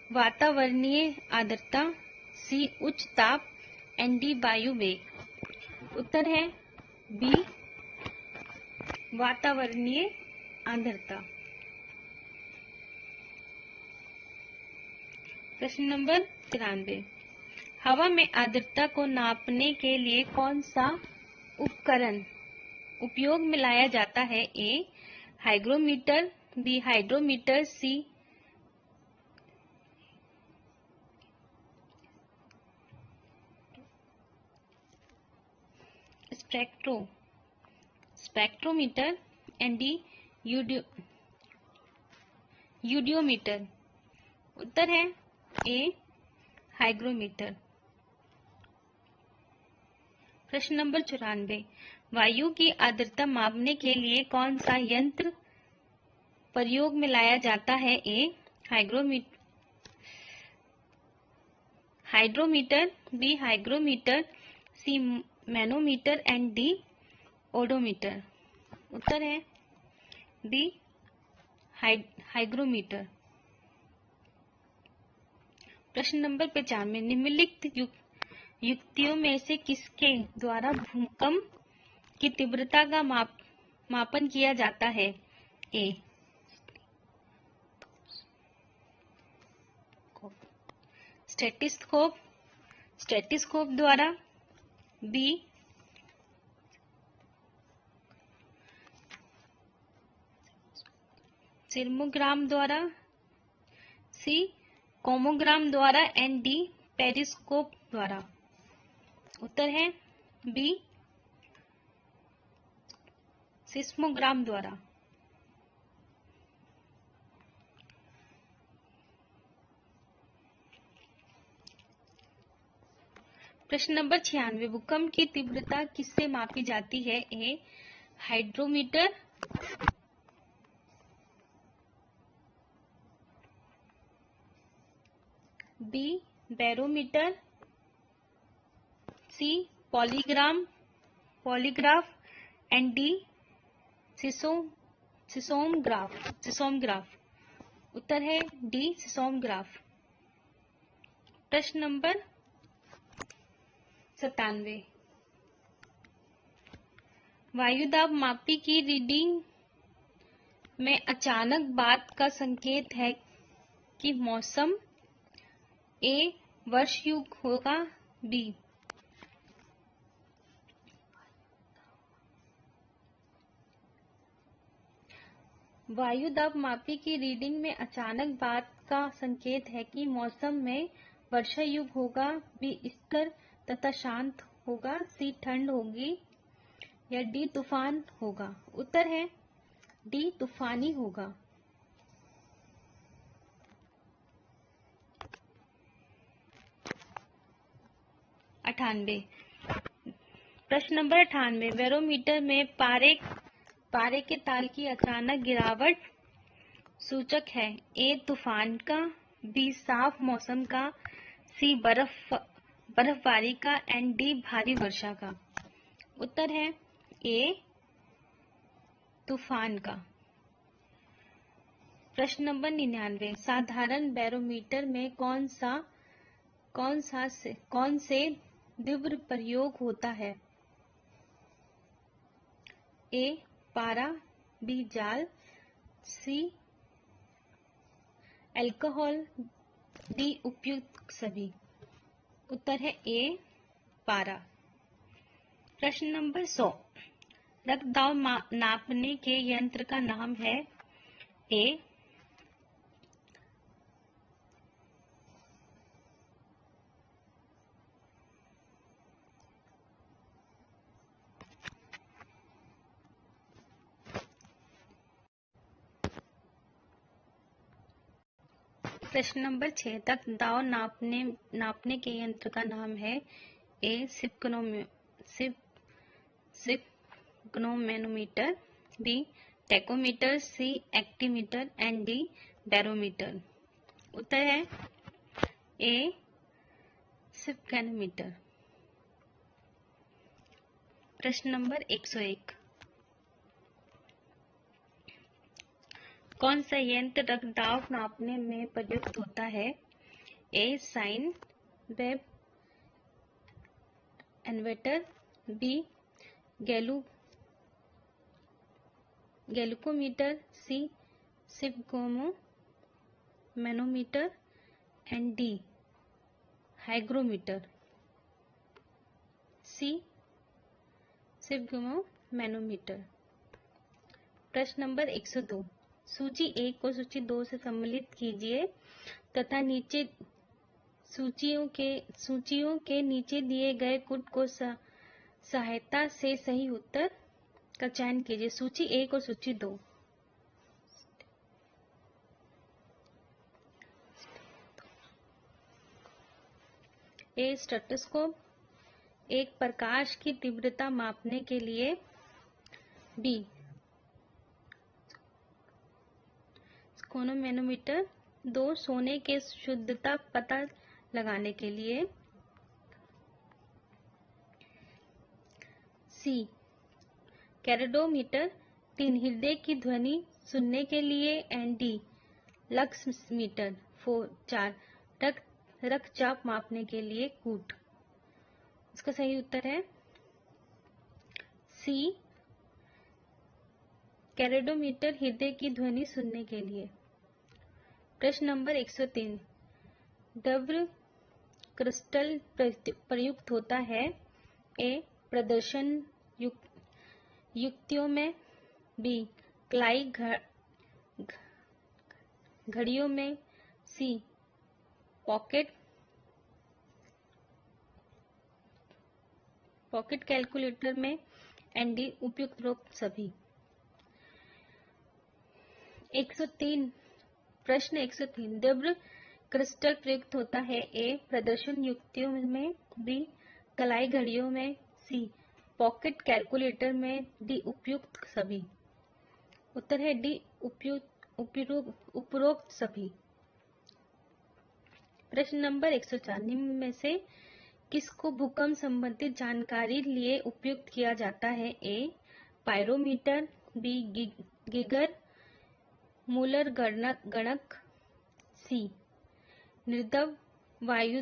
वातावरणीय आर्द्रता, सी उच्च ताप एंड डी वायु वेग। उत्तर है बी वातावरणीय आर्द्रता। प्रश्न नंबर 93, हवा में आर्द्रता को नापने के लिए कौन सा उपकरण उपयोग में लाया जाता है? A hygrometer, B hydrometer, C spectrometer and D eudiometer. उत्तर है ए हाइग्रोमीटर। प्रश्न नंबर 94, वायु की आर्द्रता मापने के लिए कौन सा यंत्र प्रयोग में लाया जाता है? A hydrometer, B hygrometer, C manometer and D odometer. उत्तर है बी हाइग्रोमीटर। प्रश्न नंबर 95, निम्नलिखित युक्तियों में से किसके द्वारा भूकंप की तीव्रता का मापन किया जाता है? ए स्टेटिस्कोप द्वारा, बी सिस्मोग्राम द्वारा, सी कोमोग्राम द्वारा एंड डी पेरिस्कोप द्वारा। उत्तर है बी सिस्मोग्राम द्वारा। प्रश्न नंबर 96, भूकंप की तीव्रता किससे मापी जाती है? A hydrometer, B barometer, C polygraph and D seismograph. उत्तर है डी सिसोमग्राफ। प्रश्न नंबर 97, वायुदाब मापी की रीडिंग में अचानक बात का संकेत है कि मौसम ए वर्षयुग होगा, बी वायुदाब मापी की रीडिंग में अचानक बात का संकेत है कि मौसम में वर्षा युग होगा, बी स्थिर तथा शांत होगा, सी ठंड होगी या डी तूफान होगा। उत्तर है डी तूफानी होगा। 98, प्रश्न नंबर 98, बैरोमीटर में पारे के ताल की अचानक गिरावट सूचक है, ए तूफान का, बी साफ मौसम का, सी बर्फबारी का एंड डी भारी वर्षा का। उत्तर है ए तूफान का। प्रश्न नंबर 99, साधारण बैरोमीटर में कौन से तीव्र प्रयोग होता है, ए पारा, बी जाल, सी अल्कोहल, डी उपयुक्त सभी। उत्तर है ए पारा। प्रश्न नंबर 100, रक्तदाब नापने के यंत्र का नाम है, ए प्रश्न नंबर 6, रक्तदाब नापने के यंत्र का नाम है, A sphygmomanometer, B tachometer, C actimeter and D barometer. उत्तर है ए सिक्नोमीटर। प्रश्न नंबर 101, कौन सा यंत्र रक्तदाब नापने में प्रयुक्त होता है, A sine wave inverter, B galvanometer, C sphygmomanometer and D hygrometer. C sphygmomanometer. प्रश्न नंबर 102, सूची 1 को सूची 2 से सम्मिलित कीजिए तथा नीचे सूचियों के नीचे दिए गए कुट को सहायता से सही उत्तर का चयन कीजिए। सूची 1 और सूची 2। ए स्टेथोस्कोप, एक प्रकाश की तीव्रता मापने के लिए, बी स्फिग्नोमैनोमीटर, 2 सोने के शुद्धता पता लगाने के लिए, सी कैल्रोमीटर, 3 हृदय की ध्वनि सुनने के लिए एंड डी लक्स मीटर, 4 रक्तचाप मापने के लिए कूट। इसका सही उत्तर है सी कैल्रोमीटर, हृदय की ध्वनि सुनने के लिए। प्रश्न नंबर 103, द्रव्य क्रिस्टल प्रयुक्त होता है, ए प्रदर्शन युक्तियों में, बी क्लाई घड़ियों में, सी पॉकेट कैलकुलेटर में एंड डी उपयुक्त सभी। 103, प्रश्न 103, द्रव्य क्रिस्टल प्रयुक्त होता है, ए प्रदर्शन युक्तियों में, बी कलाई घड़ियों में, सी पॉकेट कैलकुलेटर में, डी उपयुक्त सभी। उत्तर है डी उपरोक्त सभी। प्रश्न नंबर 104, निम्न में से किसको भूकंप संबंधित जानकारी लिए उपयुक्त किया जाता है? A pyrometer, B Geiger Müller गणक, सी निर्दव वायु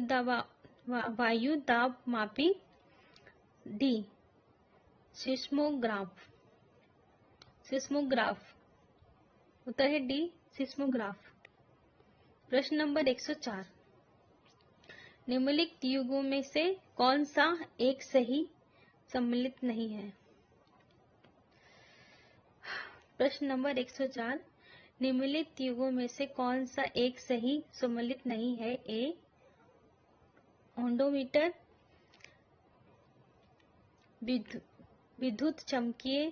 दाब मापी, डी सिस्मोग्राफ। उत्तर है डी सिस्मोग्राफ। प्रश्न नंबर 104, निम्नलिखित युगों में से कौन सा एक सही सम्मिलित नहीं है? प्रश्न नंबर 104, निम्नलिखित युगों में से कौन सा एक सही सम्मिलित नहीं है? ए ओडोमीटर, विद्युत चुम्बकीय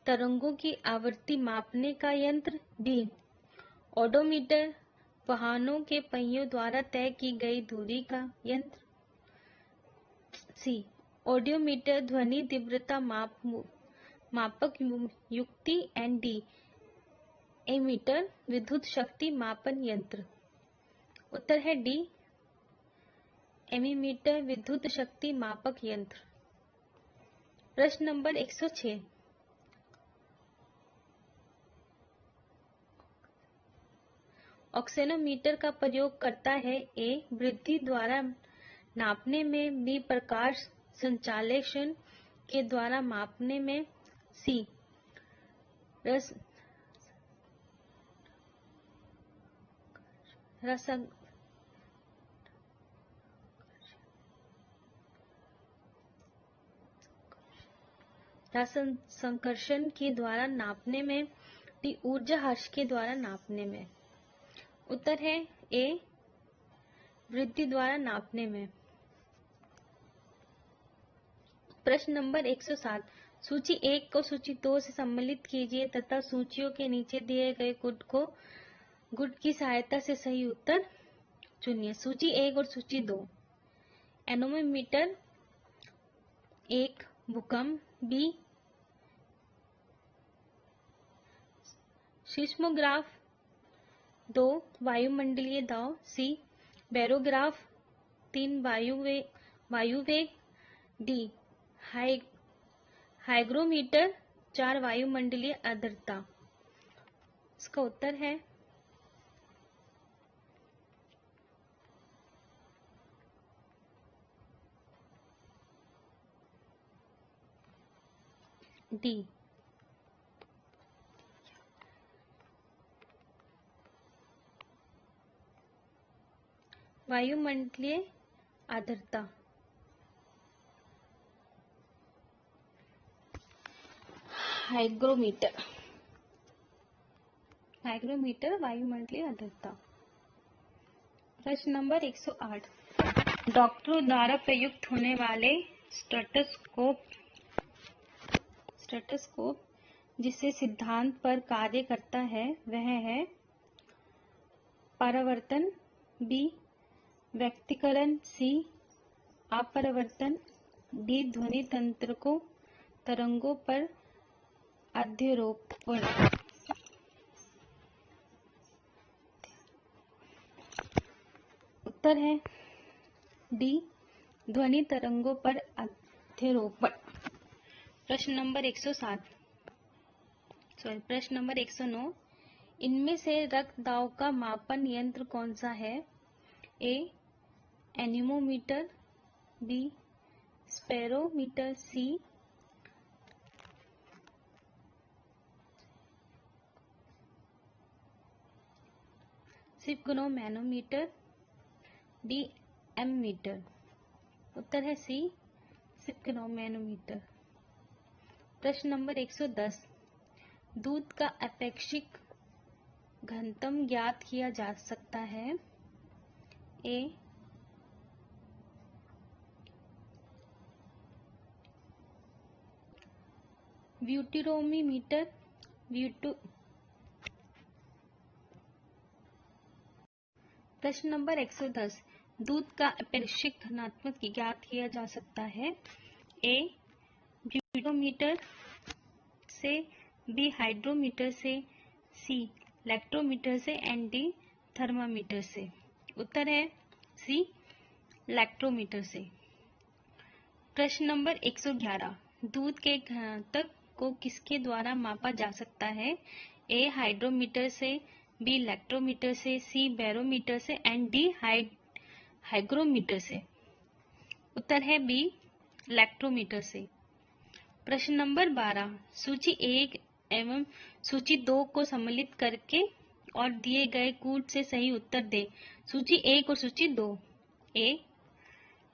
तरंगों की आवृत्ति मापने का यंत्र, बी ओडोमीटर वाहनों के पहियों द्वारा तय की गई दूरी का यंत्र, सी ऑडियोमीटर ध्वनि तीव्रता मापक युक्ति, एंड डी एमीटर विद्युत शक्ति मापन यंत्र। उत्तर है डी एमीमीटर विद्युत शक्ति मापक यंत्र। प्रश्न नंबर 106, ऑक्सेनोमीटर का प्रयोग करता है? ए वृद्धि द्वारा नापने में, बी प्रकाश संचालन के द्वारा मापने में, सी राशन संकर्षण के द्वारा नापने में, डी ऊर्जा हर्ष के द्वारा नापने में। उत्तर है ए वृद्धि द्वारा नापने में। प्रश्न नंबर 107, सूची 1 को सूची 2 से सम्मिलित कीजिए तथा सूचियों के नीचे दिए गए गुट की सहायता से सही उत्तर चुनिए। सूची 1 और सूची 2, एनोमीटर 1 भूकंप, बी सिस्मोग्राफ 2 वायुमंडलीय दाब, सी बैरोग्राफ 3 वायुवेग, डी हाइग्रोमीटर 4 वायुमंडलीय आर्द्रता। इसका उत्तर है डी वायुमंडलीय आर्द्रता। हाइग्रोमीटर वायुमंडलीय आर्द्रता। प्रश्न नंबर 108, डॉक्टरों द्वारा प्रयुक्त होने वाले स्टेथोस्कोप जिससे सिद्धांत पर कार्य करता है वह है परावर्तन, बी व्यक्तीकरण, सी अपरावर्तन, डी ध्वनि तरंगों पर अध्यारोपण। उत्तर है डी ध्वनि तरंगों पर अध्यारोपण। प्रश्न नंबर 109, इनमें से रक्त दाब का मापन यंत्र कौन सा है? ए एनीमोमीटर, बी स्पेरोमीटर, सी सिग्नोमैनोमीटर, डी एमीटर। उत्तर है सी सिग्नोमैनोमीटर। प्रश्न नंबर 110, दूध का अपेक्षिक घनत्व ज्ञात किया जा सकता है? ए व्यूटीरोमीटर, प्रश्न नंबर 110, दूध का अपेक्षिक घनत्व ज्ञात किया जा सकता है? ए व्यूटीरोमीटर से, बी हाइड्रोमीटर से, सी लैक्टोमीटर से, एंड डी थर्मामीटर से। उत्तर है सी लैक्टोमीटर से। प्रश्न नंबर 111, दूध के घनत्व को किसके द्वारा मापा जा सकता है? ए हाइड्रोमीटर से, बी लैक्टोमीटर से, सी बैरोमीटर से एंड डी हाइग्रोमीटर से। उत्तर है बी लैक्टोमीटर से। प्रश्न नंबर 12, सूची 1 एवं सूची 2 को सम्मिलित करके और दिए गए कूट से सही उत्तर दे। सूची 1 और सूची 2। ए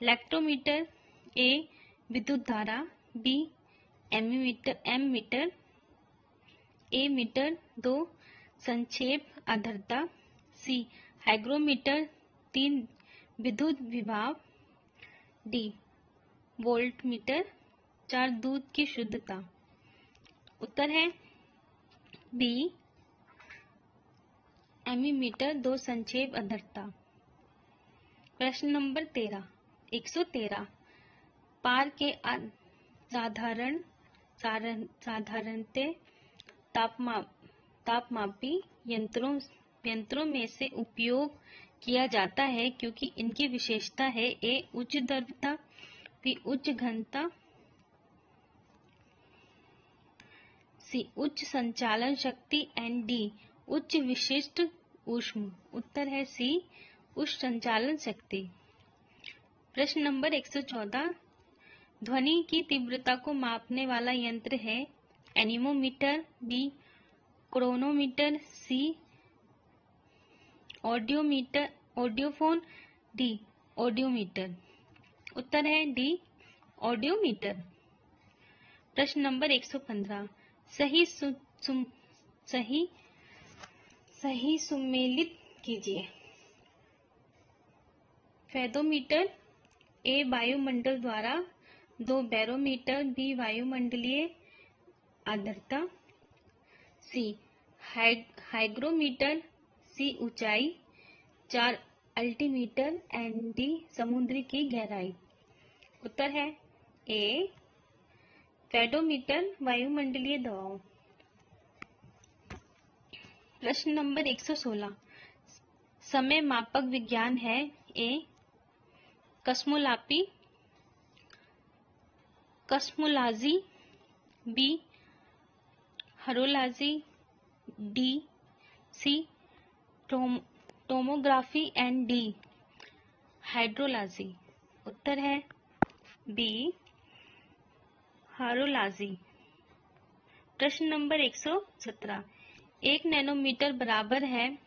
लैक्टोमीटर, ए विद्युत धारा, बी एमीटर, ए मीटर 2 संक्षेप आर्द्रता, सी हाइग्रोमीटर 3 विद्युत विभव, डी वोल्टमीटर 4 दूध की शुद्धता। उत्तर है बी एमीमीटर 2 संक्षेप आर्द्रता। प्रश्न नंबर 13, 113, पार के साधारणतः तापमापी यंत्रों में से उपयोग किया जाता है क्योंकि इनकी विशेषता है ए उच्च द्रव्यता, बी उच्च घनता, सी उच्च संचालन शक्ति एंड डी उच्च विशिष्ट ऊष्म। उत्तर है सी उच्च संचालन शक्ति। प्रश्न नंबर 114, ध्वनि की तीव्रता को मापने वाला यंत्र है एनीमोमीटर, बी क्रोनोमीटर, सी ऑडियोफोन, डी ऑडियोमीटर। उत्तर है डी ऑडियोमीटर। प्रश्न नंबर 115, सही सुमेलित कीजिए। फेदोमीटर, ए वायुमंडल द्वारा, 2 बैरोमीटर, बी वायुमंडलीय आर्द्रता, सी हाइग्रोमीटर, सी ऊंचाई, 4 अल्टीमीटर एंड डी समुद्र की गहराई। उत्तर है ए फेडोमीटर वायुमंडलीय दबाव। प्रश्न नंबर 116, समय मापक विज्ञान है A cosmology, B horology, D C tomography and D hydrology. उत्तर है बी हारोलॉजी। प्रश्न नंबर 117, 1 नैनोमीटर बराबर है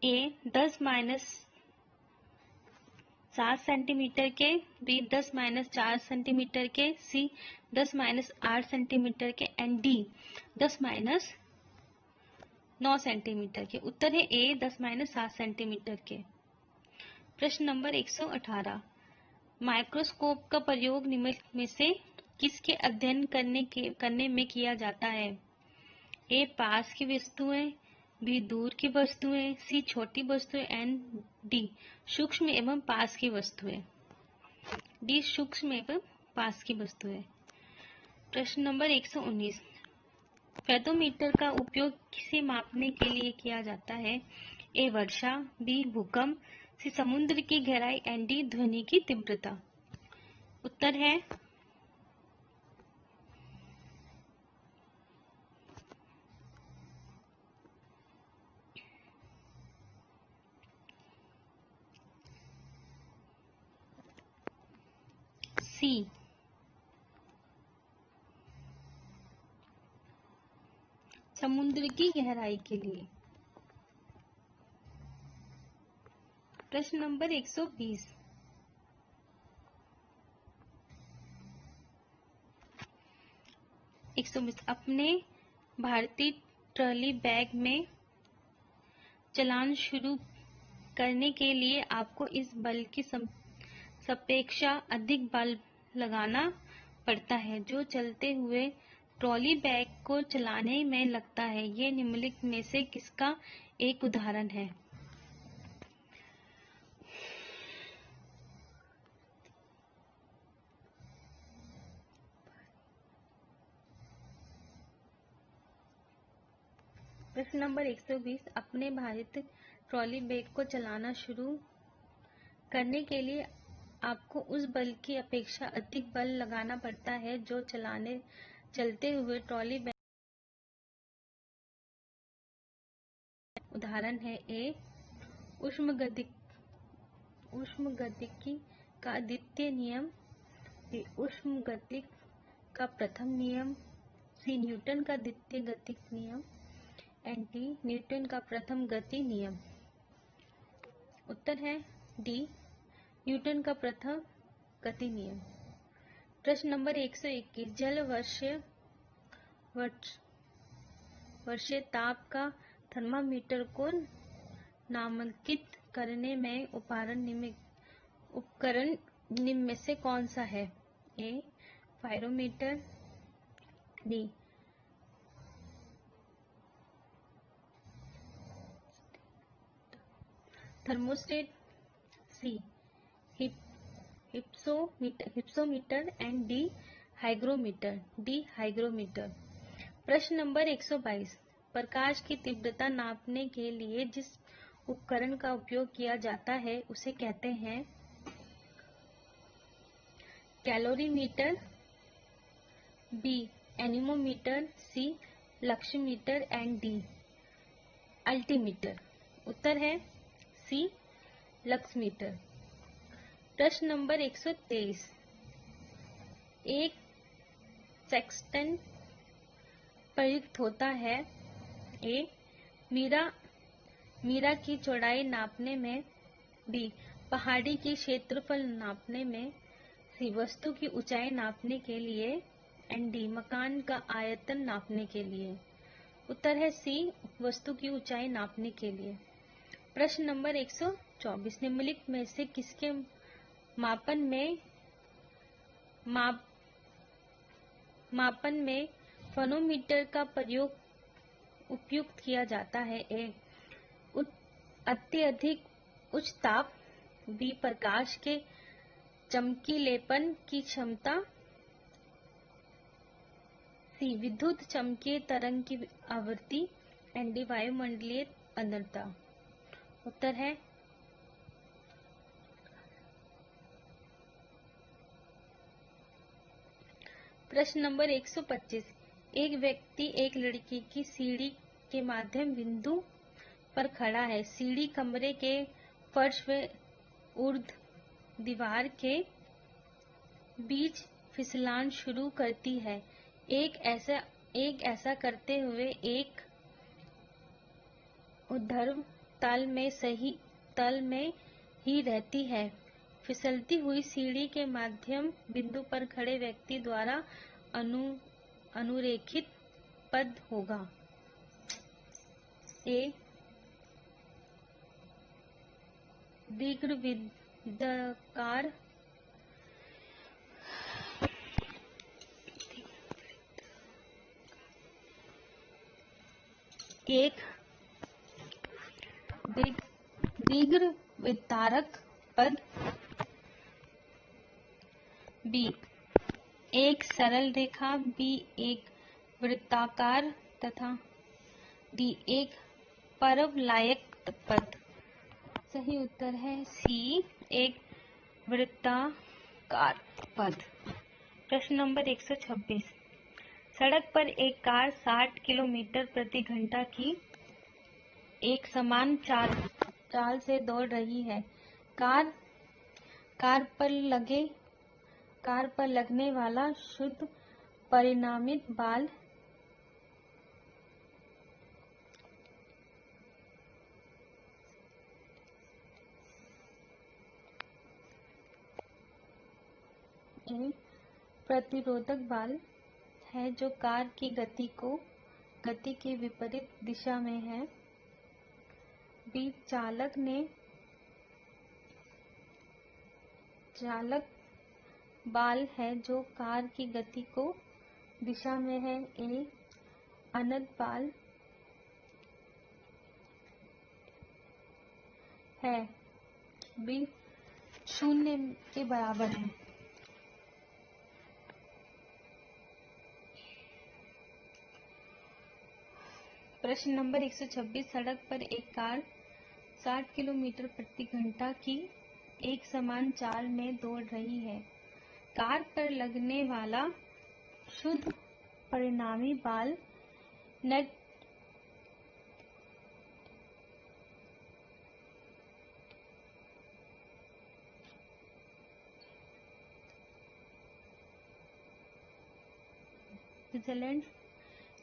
ए 10-7 सेंटीमीटर के, बी 10-4 सेंटीमीटर के, सी 10-8 सेंटीमीटर के एंड डी 10-9 सेंटीमीटर के। उत्तर है ए 10-7 सेंटीमीटर के। प्रश्न नंबर 118, माइक्रोस्कोप का प्रयोग निम्नलिखित में से किसके अध्ययन करने में किया जाता है? ए पास की वस्तुएं, बी दूर की वस्तुएं, सी छोटी वस्तुएं एंड डी सूक्ष्म एवं पास की वस्तुएं। डी सूक्ष्म एवं पास की वस्तुएं। प्रश्न नंबर 119, फेदोमीटर का उपयोग किसे मापने के लिए किया जाता है? ए वर्षा, बी भूकंप, सी समुद्र की गहराई एंड डी ध्वनि की तीव्रता। उत्तर है सी समुद्र की गहराई के लिए। प्रश्न नंबर 120, अपने भारतीय ट्रॉली बैग में चलान शुरू करने के लिए आपको इस बल की सापेक्षा अधिक बल लगाना पड़ता है जो चलते हुए ट्रॉली बैग को चलाने में लगता है। ये निम्नलिखित में से किसका एक उदाहरण है? प्रश्न नंबर 120, अपने भारतीय ट्रॉली बैग को चलाना शुरू करने के लिए आपको उस बल की अपेक्षा अधिक बल लगाना पड़ता है जो चलते हुए ट्रॉली बैग। उदाहरण है ए ऊष्मगतिकी का द्वितीय नियम, बी ऊष्मगतिक का प्रथम नियम, सी न्यूटन का द्वितीय गतिक नियम एंड डी न्यूटन का प्रथम गति नियम। उत्तर है डी न्यूटन का प्रथम गति नियम। प्रश्न नंबर 121 जल वर्षीय ताप का थर्मामीटर को नामांकित करने में उपकरण निम्न में से कौन सा है? A pyrometer, B thermostat, C hypsometer and D hygrometer. प्रश्न नंबर 122 प्रकाश की तीव्रता नापने के लिए जिस उपकरण का उपयोग किया जाता है उसे कहते हैं? Calorimeter, B anemometer, C luxmeter and D altimeter. उत्तर है सी लक्समीटर। प्रश्न नंबर 123 एक सेक्सटेंट प्रयुक्त होता है? ए मीरा की चौड़ाई नापने में, बी पहाड़ी की क्षेत्रफल नापने में, सी वस्तु की ऊंचाई नापने के लिए एंड डी मकान का आयतन नापने के लिए। उत्तर है सी वस्तु की ऊंचाई नापने के लिए। प्रश्न नंबर 124 निम्नलिखित में से किसके मापन में फनोमीटर का उपयुक्त किया जाता है? ए अत्यधिक उच्च ताप, बी प्रकाश के चमकीलेपन की क्षमता, सी विद्युत चमकीय तरंग की आवृत्ति एंड डी वायुमंडलीय आर्द्रता। उत्तर है प्रश्न नंबर 125 एक व्यक्ति एक लड़की की सीढ़ी के माध्यम बिंदु पर खड़ा है। सीढ़ी कमरे के फर्श व ऊर्ध्व दीवार के बीच फिसलान शुरू करती है। एक ऐसा करते हुए एक ऊर्ध्व तल में ही रहती है। फिसलती हुई सीढ़ी के माध्यम बिंदु पर खड़े व्यक्ति द्वारा अनुरेखित पद होगा? ए दीर्घवृत्ताकार, एक दीर्घवृत्ताकार पद, बी एक सरल रेखा, बी एक वृत्ताकार तथा डी एक परवलयिक पद। सही उत्तर है सी एक वृत्ताकार पद। प्रश्न नंबर 126 सड़क पर एक कार 60 किलोमीटर प्रति घंटा की एक समान चाल से दौड़ रही है। कार पर लगने वाला शुद्ध परिणामित बल प्रतिरोधक बल है जो कार की गति के विपरीत दिशा में है। बी चालक बल है जो कार की गति को दिशा में है। ए अनंत बल है, बी 0 के बराबर है। प्रश्न नंबर 126 सड़क पर एक कार 60 किलोमीटर प्रति घंटा की एक समान चाल में दौड़ रही है। कार पर लगने वाला शुद्ध परिणामी बल नेट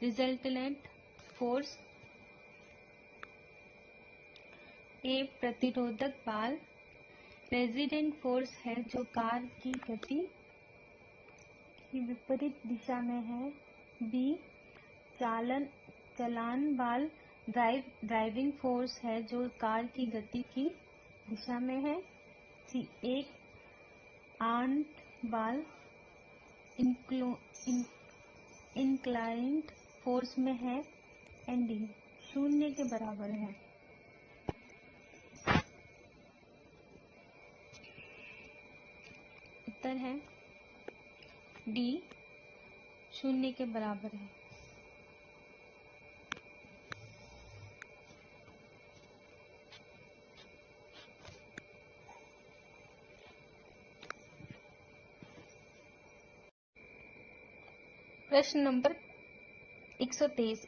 रिजल्टेंट फोर्स ए प्रतिरोधक बल रेजिडेंट फोर्स है जो कार की गति की विपरीत दिशा में है। बी चलान बल ड्राइविंग फोर्स है जो कार की गति की दिशा में है। सी एक आंट बल इंक्लाइंड फोर्स में है। एंड डी 0 के बराबर है। उत्तर है डी 0 के बराबर है। प्रश्न नंबर 123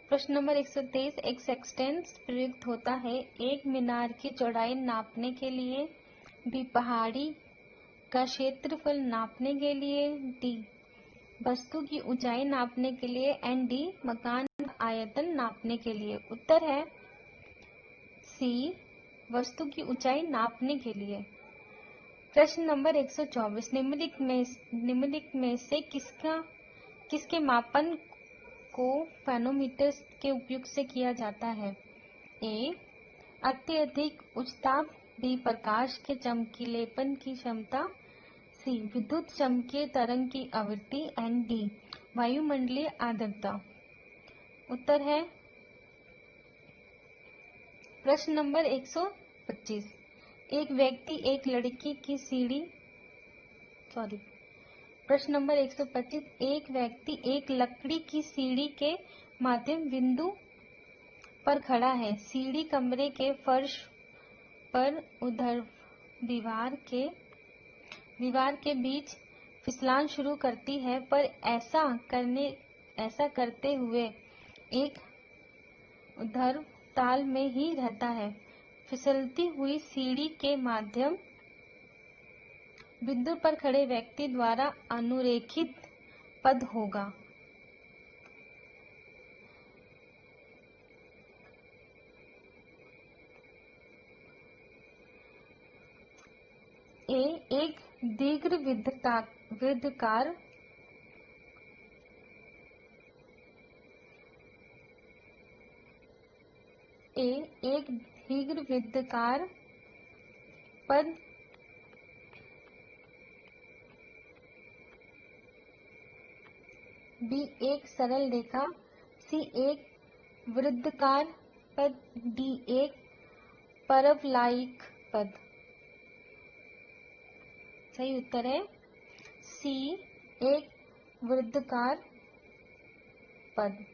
प्रश्न नंबर 123 एक सेक्सटेंस प्रयुक्त होता है। एक मीनार की चौड़ाई नापने के लिए, बी पहाड़ी का क्षेत्रफल नापने के लिए, डी वस्तु की ऊंचाई नापने के लिए, एंड डी मकान का आयतन नापने के लिए। उत्तर है सी वस्तु की ऊंचाई नापने के लिए। प्रश्न नंबर 124 निम्नलिखित में से किसके मापन को पैनोमीटर के उपयोग से किया जाता है? ए अत्यधिक उच्चता, बी प्रकाश के चमकीलेपन की क्षमता, सी विद्युत चमकीय तरंग की आवृत्ति, एंड डी वायुमंडलीय आर्द्रता। उत्तर है प्रश्न नंबर 125 प्रश्न नंबर 125 एक व्यक्ति एक लकड़ी की सीढ़ी के माध्यम बिंदु पर खड़ा है। सीढ़ी कमरे के फर्श पर दीवार के बीच फिसलन शुरू करती है, पर ऐसा करते हुए एक ऊर्ध्वाधर ताल में ही रहता है। फिसलती हुई सीढ़ी के माध्यम बिंदु पर खड़े व्यक्ति द्वारा अनुरेखित पद होगा। ए एक दीर्घवृत्ताकार पद, बी एक सरल रेखा, सी एक वृत्ताकार पद, डी एक परवलयिक पद। सही उत्तर है सी एक वृत्ताकार पद।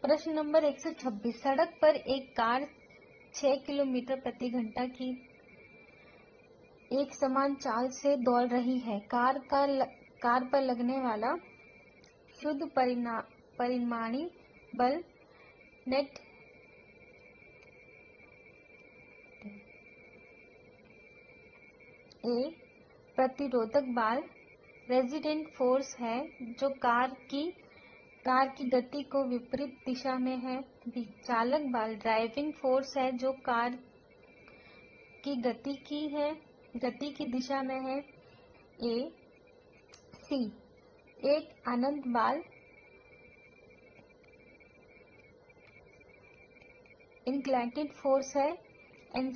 प्रश्न नंबर 126 सड़क पर एक कार 6 किलोमीटर प्रति घंटा की एक समान चाल से दौड़ रही है। कार पर लगने वाला शुद्ध परिमाणी बल नेट ए प्रतिरोधक बल रेजिडेंट फोर्स है जो कार की गति को विपरीत दिशा में है। बी चालक बल ड्राइविंग फोर्स है जो कार की गति की दिशा में है। ए सी एक अनंत बल इंक्लाइंटेड फोर्स है, एंड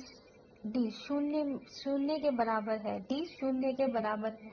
डी 0 के बराबर है। डी 0 के बराबर है।